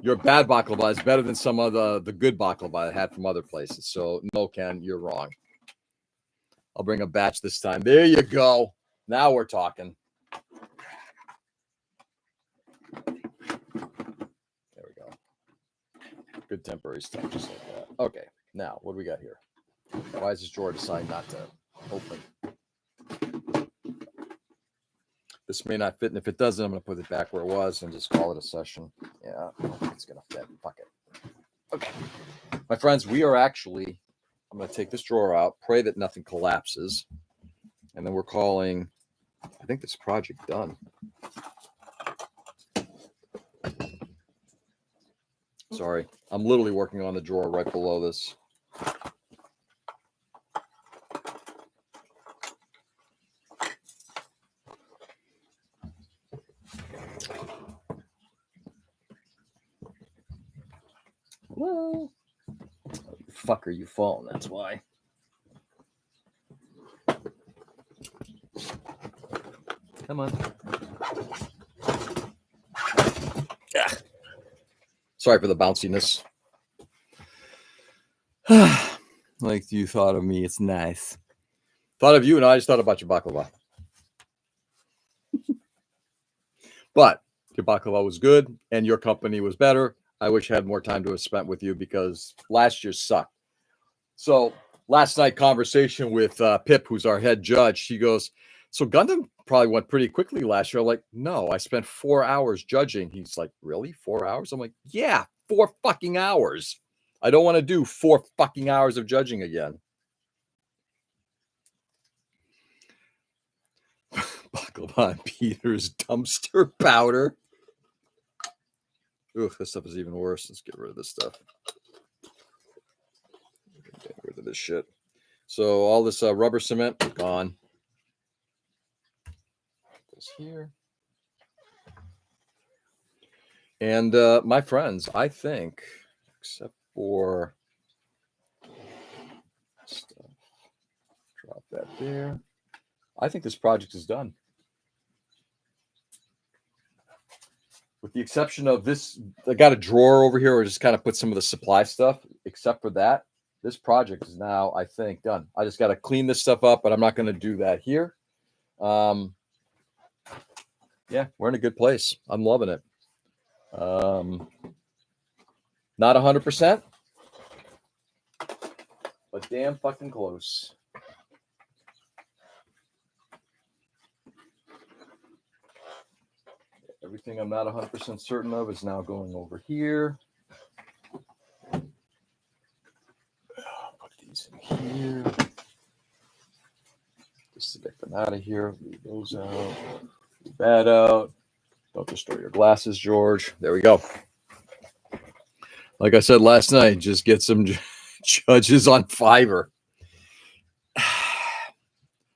Your bad baklava is better than some of the good baklava I had from other places. So no, Ken, you're wrong. I'll bring a batch this time. There you go. Now we're talking. There we go. Good temporary stuff, just like that. Okay, now what do we got here? Why is this drawer deciding not to open? This may not fit, and if it doesn't, I'm going to put it back where it was and just call it a session. Yeah, I don't think it's going to fit. Fuck it. Okay. My friends, we are actually, I'm going to take this drawer out, pray that nothing collapses, and then we're calling, I think, this project done. Sorry, I'm literally working on the drawer right below this. Hello? Oh, you fucker, you fallen, that's why. Come on. Ah. Sorry for the bounciness. Like you thought of me, it's nice. Thought of you, and I just thought about your baklava. But your baklava was good, and your company was better. I wish I had more time to have spent with you because last year sucked. So last night conversation with Pip, who's our head judge, she goes, so Gundam probably went pretty quickly last year. I'm like, no, I spent 4 hours judging. He's like, really? 4 hours? I'm like, yeah, 4 fucking hours. I don't want to do 4 fucking hours of judging again. Baklava and Peter's dumpster powder. Ugh, this stuff is even worse. Let's get rid of this stuff. Get rid of this shit. So all this rubber cement gone. This here. And my friends, I think, except for stuff, drop that there. I think this project is done. with the exception of this, I got a drawer over here where I just kind of put some of the supply stuff. Except for that, this project is now, I think, done. I just got to clean this stuff up, but I'm not going to do that here. Yeah, we're in a good place. I'm loving it. Not 100%, but damn fucking close. Everything I'm not 100% certain of is now going over here. Put these in here. Disconnect them out of here. Leave those out. Leave that out. Don't destroy your glasses, George. There we go. Like I said last night, just get some judges on Fiverr. How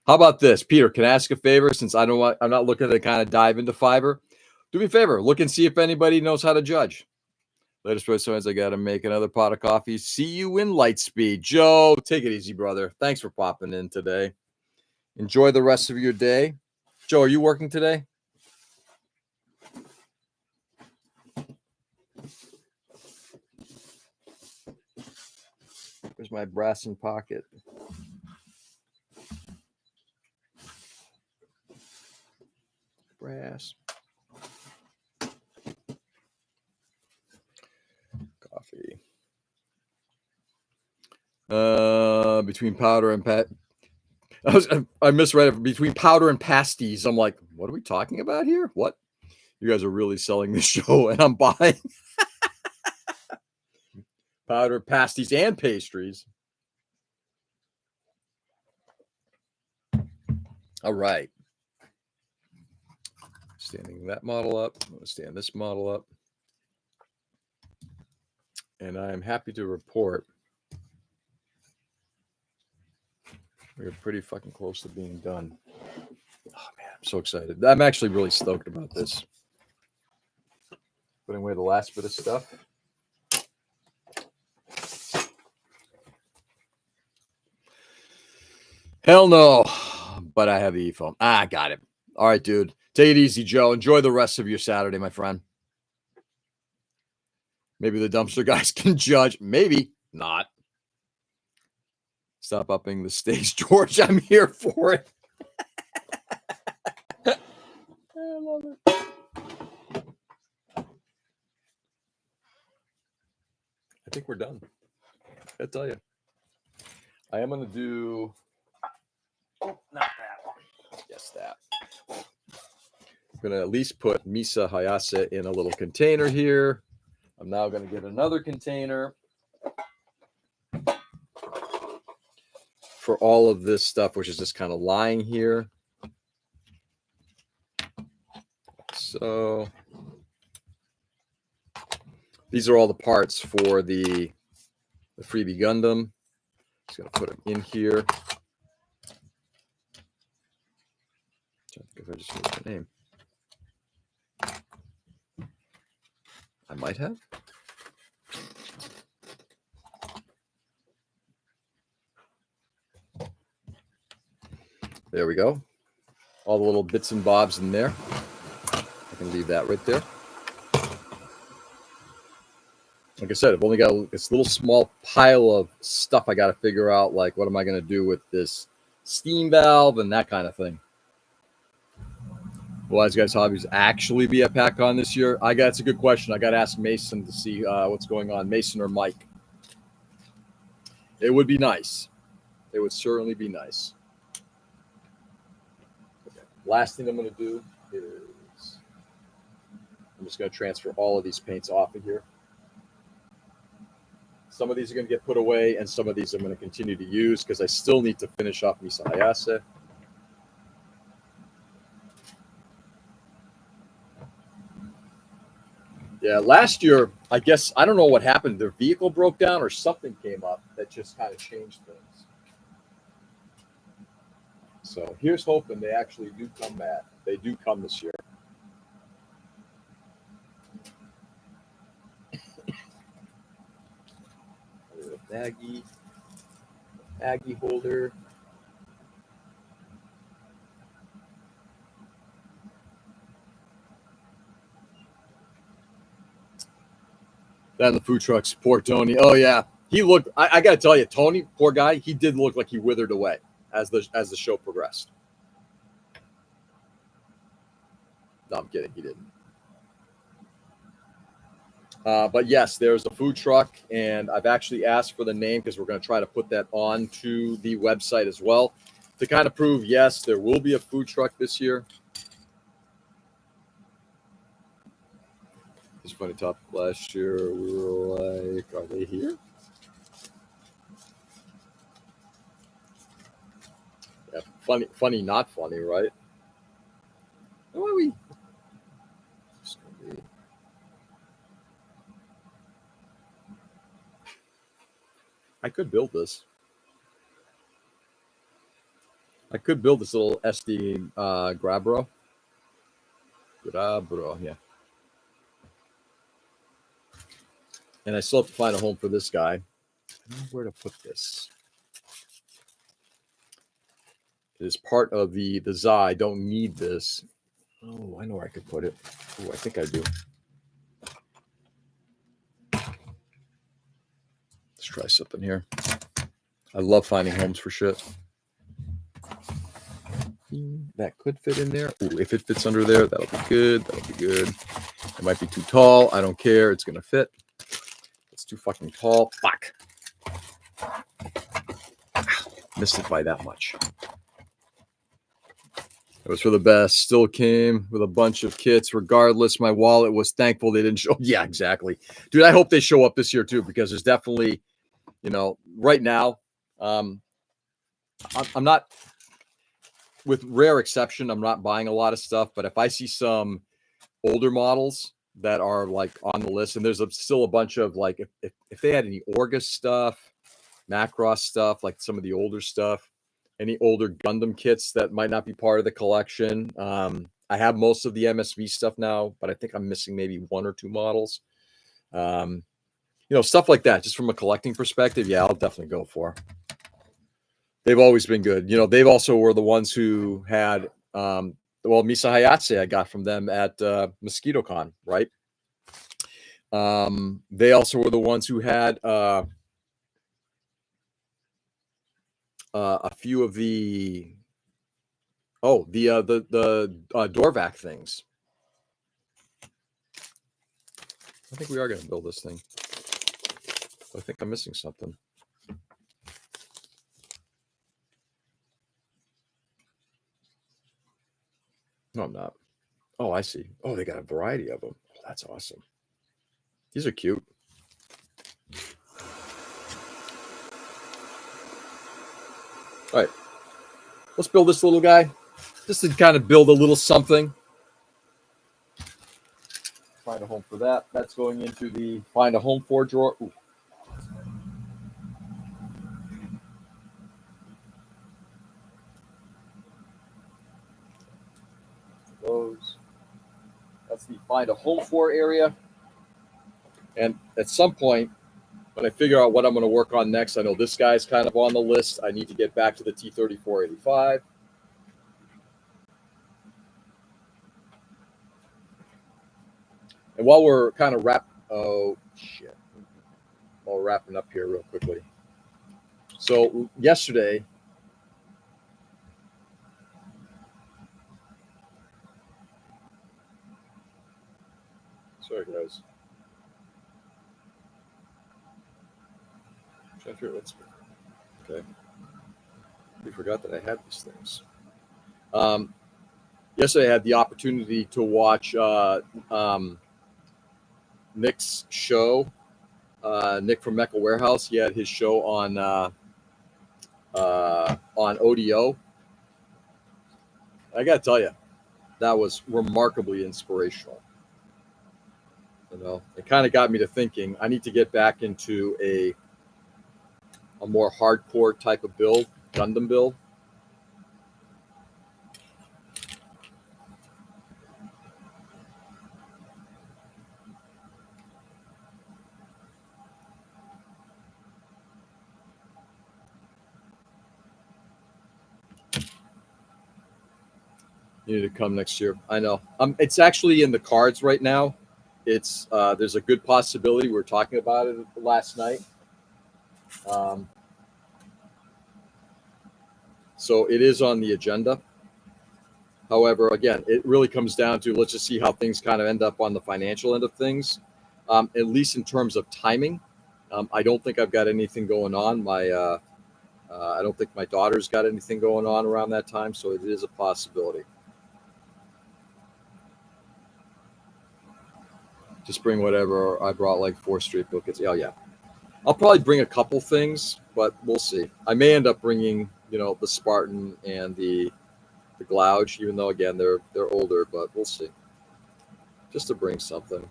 about this, Peter? Can I ask a favor? Since I'm not looking to kind of dive into Fiverr. Do me a favor. Look and see if anybody knows how to judge. Latest word signs. I got to make another pot of coffee. See you in Lightspeed. Joe, take it easy, brother. Thanks for popping in today. Enjoy the rest of your day. Joe, are you working today? Where's my brass in pocket? Brass. Coffee. Between powder and I misread it. Between powder and pasties. I'm like, what are we talking about here? What? You guys are really selling this show, and I'm buying powder, pasties, and pastries. All right. Standing that model up. I'm going to stand this model up. And I'm happy to report we're pretty fucking close to being done. Oh, man, I'm so excited. I'm actually really stoked about this. Putting away the last bit of stuff. Hell no. But I have the e-phone. I got it. All right, dude. Take it easy, Joe. Enjoy the rest of your Saturday, my friend. Maybe the dumpster guys can judge. Maybe not. Stop upping the stakes, George. I'm here for it. I love it. I think we're done. I tell you. I am going to do... Oh, not that one. Yes, that. I'm going to at least put Misa Hayase in a little container here. I'm now going to get another container for all of this stuff, which is just kind of lying here. So these are all the parts for the freebie Gundam. Just going to put them in here. I think if I just use the name, I might have. There we go. All the little bits and bobs in there. I can leave that right there. Like I said, I've only got this little small pile of stuff I got to figure out, like what am I going to do with this steam valve and that kind of thing. Will Wise Guys Hobbies actually be at PacCon this year? That's a good question. I got to ask Mason to see what's going on. Mason or Mike. It would be nice. It would certainly be nice. Okay. Last thing I'm going to do is I'm just going to transfer all of these paints off of here. Some of these are going to get put away, and some of these I'm going to continue to use because I still need to finish off Misa Hayase. Yeah, last year, I guess, I don't know what happened. Their vehicle broke down or something came up that just kind of changed things. So here's hoping they actually do come back. They do come this year. Aggie holder. That and the food trucks. Poor Tony. Oh yeah, he looked. I got to tell you, Tony, poor guy. He did look like he withered away as the show progressed. No, I'm kidding. He didn't. But yes, there's a food truck, and I've actually asked for the name because we're going to try to put that onto the website as well to kind of prove, yes, there will be a food truck this year. It's funny topic. Last year, we were like, are they here? Yeah, funny, not funny, right? Why are we? I could build this. I could build this little SD Grabro. Grabro, yeah. And I still have to find a home for this guy. I don't know where to put this. It is part of the ZA. I don't need this. Oh, I know where I could put it. Oh, I think I do. Let's try something here. I love finding homes for shit. That could fit in there. Ooh, if it fits under there, that'll be good. That'll be good. It might be too tall. I don't care. It's going to fit. It's too fucking tall. Fuck. Missed it by that much. It was for the best. Still came with a bunch of kits. Regardless, my wallet was thankful they didn't show. Yeah, exactly. Dude, I hope they show up this year too, because there's definitely, right now, I'm not, with rare exception, I'm not buying a lot of stuff. But if I see some older models that are like on the list, and there's still a bunch of like, if they had any Orgus stuff, Macross stuff, like some of the older stuff, any older Gundam kits that might not be part of the collection. I have most of the MSV stuff now, but I think I'm missing maybe one or two models. Stuff like that, just from a collecting perspective. Yeah, I'll definitely go for. They've always been good. They've also were the ones who had, Misa Hayase I got from them at MosquitoCon, right? They also were the ones who had a few of the Dorvac things. I think we are going to build this thing. I think I'm missing something. No, I'm not. Oh, I see. Oh, they got a variety of them. Oh, that's awesome. These are cute. All right. Let's build this little guy. Just to kind of build a little something. Find a home for that. That's going into the find a home for drawer. Ooh. Those. That's the find a home for area. And at some point, when I figure out what I'm going to work on next, I know this guy's kind of on the list. I need to get back to the T-3485. And while we're kind of while wrapping up here real quickly. So yesterday, sorry guys, okay, we forgot that I had these things. Yesterday I had the opportunity to watch Nick's show. Nick from Mecha Warehouse. He had his show on ODO. I got to tell you, that was remarkably inspirational. It kind of got me to thinking I need to get back into a more hardcore type of build, Gundam build. You need to come next year. I know. It's actually in the cards right now. it's there's a good possibility. We were talking about it last night. Um, so it is on the agenda. However, again, it really comes down to let's just see how things kind of end up on the financial end of things, at least in terms of timing. I don't think I've got anything going on. I don't think my daughter's got anything going on around that time, so it is a possibility. Just bring whatever. I brought like 4 straight buckets. Oh yeah, I'll probably bring a couple things, but we'll see. I may end up bringing, the Spartan and the Glouge, even though again they're older, but we'll see. Just to bring something,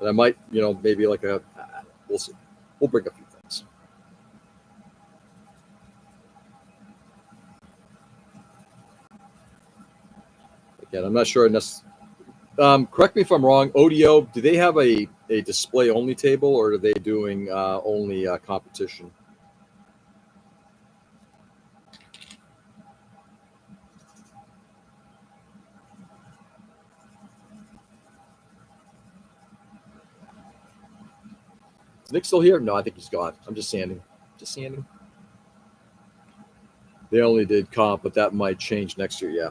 and I might, maybe like we'll see. We'll bring a few things. Again, I'm not sure. Correct me if I'm wrong. ODO, do they have a display only table, or are they doing only competition? Is Nick still here? No, I think he's gone. I'm just sanding. Just sanding. They only did comp, but that might change next year. Yeah.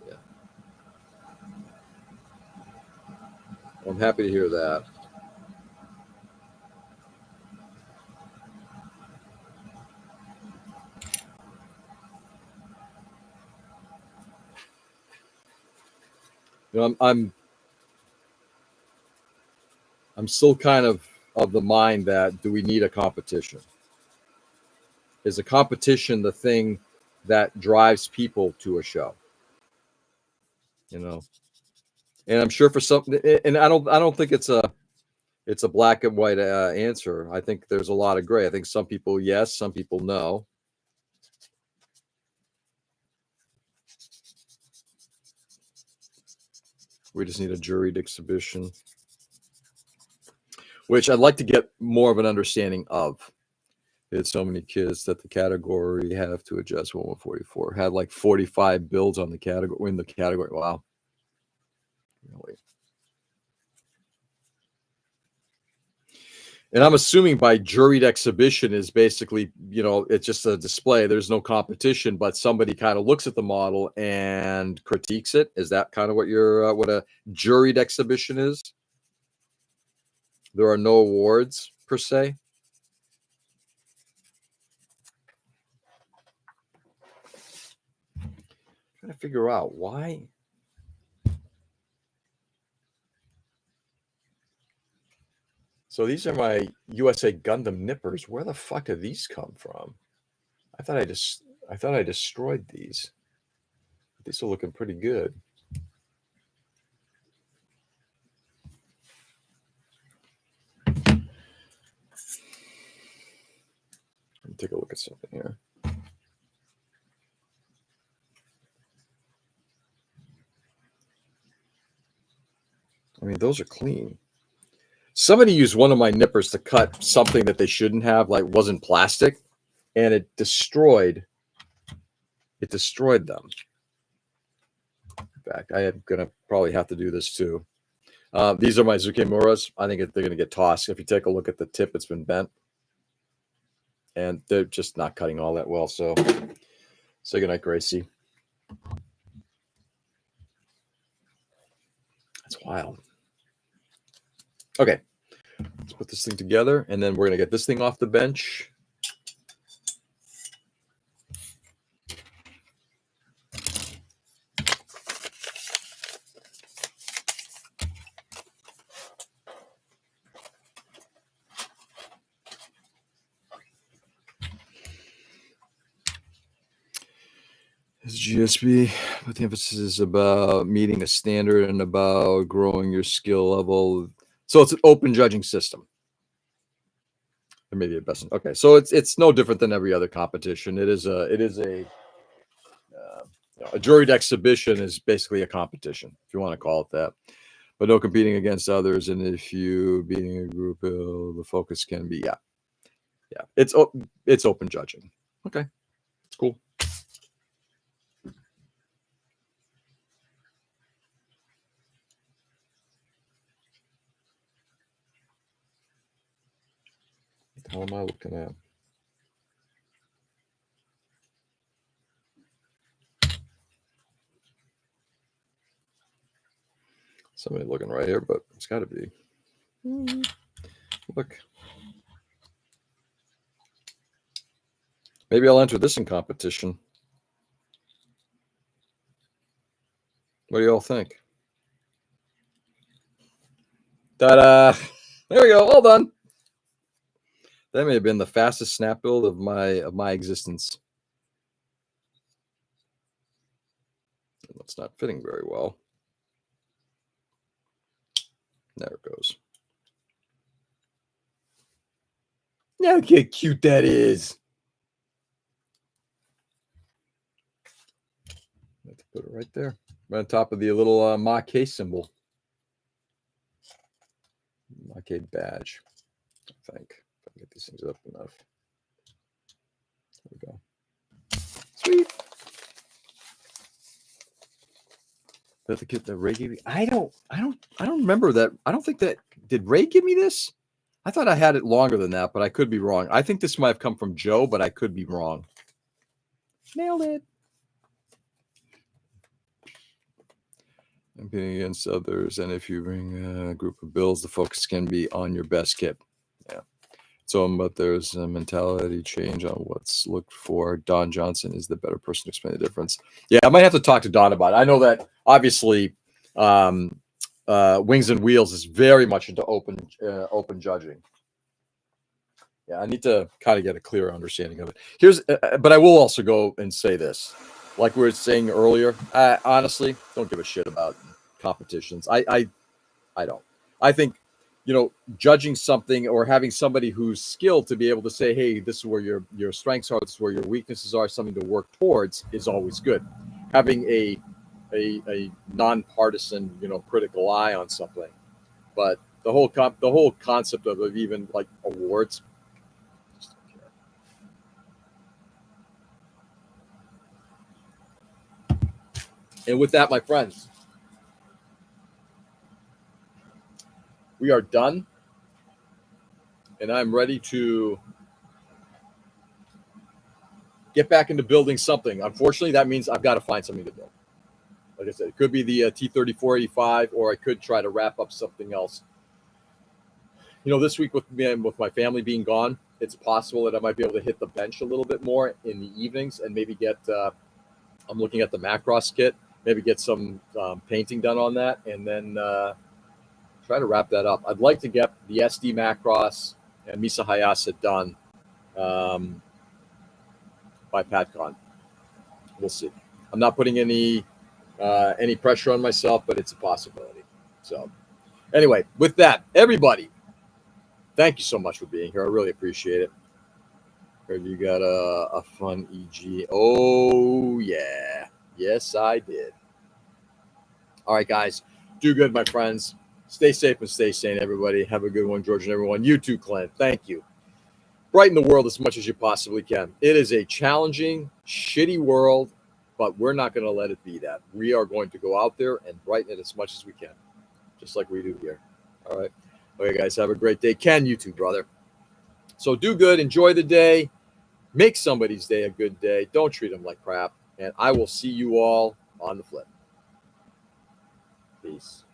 Yeah. I'm happy to hear that. I'm still kind of the mind that do we need a competition? Is a competition the thing that drives people to a show? And I'm sure for some, and I don't think it's a black and white answer. I think there's a lot of gray. I think some people yes, some people no. We just need a juried exhibition, which I'd like to get more of an understanding of. It's so many kids that the category have to adjust 144. Had like 45 builds on the category in the category. Wow. Really. And I'm assuming by juried exhibition is basically, it's just a display. There's no competition, but somebody kind of looks at the model and critiques it. Is that kind of what what a juried exhibition is? There are no awards per se. Trying to figure out why. So these are my USA Gundam nippers. Where the fuck did these come from? I thought I destroyed these. These are looking pretty good. Let me take a look at something here. I mean, those are clean. Somebody used one of my nippers to cut something that they shouldn't have, like wasn't plastic, and it destroyed them. In fact, I am gonna probably have to do this too. These are my Zukemuras. I think they're gonna get tossed. If you take a look at the tip, it's been bent, and they're just not cutting all that well. So, say goodnight, Gracie. That's wild. Okay, let's put this thing together, and then we're gonna get this thing off the bench. It's GSB, but the emphasis is about meeting a standard and about growing your skill level. So it's an open judging system. There may be a best. Okay, so it's no different than every other competition. It is a juried exhibition is basically a competition, if you want to call it that, but no competing against others. And if you being a group, the focus can be it's open judging. Okay, it's cool. hell am I looking at? Somebody looking right here, but it's got to be. Look. Maybe I'll enter this in competition. What do you all think? Ta-da! There we go. All done. That may have been the fastest snap build of my existence. It's not fitting very well. There it goes. Look how cute that is. I have to put it right there, right on top of the little Maquet symbol. Maquet badge, I think. If I can get these things up enough. There we go. Sweet. But the kid that Ray gave me, I don't remember that. I don't think that, did Ray give me this? I thought I had it longer than that, but I could be wrong. I think this might have come from Joe, but I could be wrong. Nailed it. Competing against others, and if you bring a group of bills, the focus can be on your best kit. Yeah. So, but there's a mentality change on what's looked for. Don Johnson is the better person to explain the difference. Yeah, I might have to talk to Don about it. I know that obviously Wings and Wheels is very much into open judging. Yeah, I need to kind of get a clearer understanding of it. But I will also go and say this, like we were saying earlier. I honestly don't give a shit about competitions. I don't. I think, judging something or having somebody who's skilled to be able to say, hey, this is where your strengths are, this is where your weaknesses are, something to work towards is always good. Having a nonpartisan, critical eye on something. But the whole concept of even like awards. And with that, my friends, we are done. And I'm ready to get back into building something. Unfortunately, that means I've got to find something to build. Like I said, it could be the T-3485, or I could try to wrap up something else. This week with my family being gone, it's possible that I might be able to hit the bench a little bit more in the evenings and maybe get, I'm looking at the Macross kit, maybe get some painting done on that, and then try to wrap that up. I'd like to get the SD Macross and Misa Hayase done by PatCon. We'll see. I'm not putting any pressure on myself, but it's a possibility. So anyway, with that, everybody, thank you so much for being here. I really appreciate it. Heard you got a fun EG. Oh, yeah. Yes, I did. All right, guys. Do good, my friends. Stay safe and stay sane, everybody. Have a good one, George, and everyone. You too, Clint. Thank you. Brighten the world as much as you possibly can. It is a challenging, shitty world, but we're not going to let it be that. We are going to go out there and brighten it as much as we can, just like we do here. All right. Okay, guys, have a great day. Ken, you too, brother. So do good. Enjoy the day. Make somebody's day a good day. Don't treat them like crap. And I will see you all on the flip. Peace.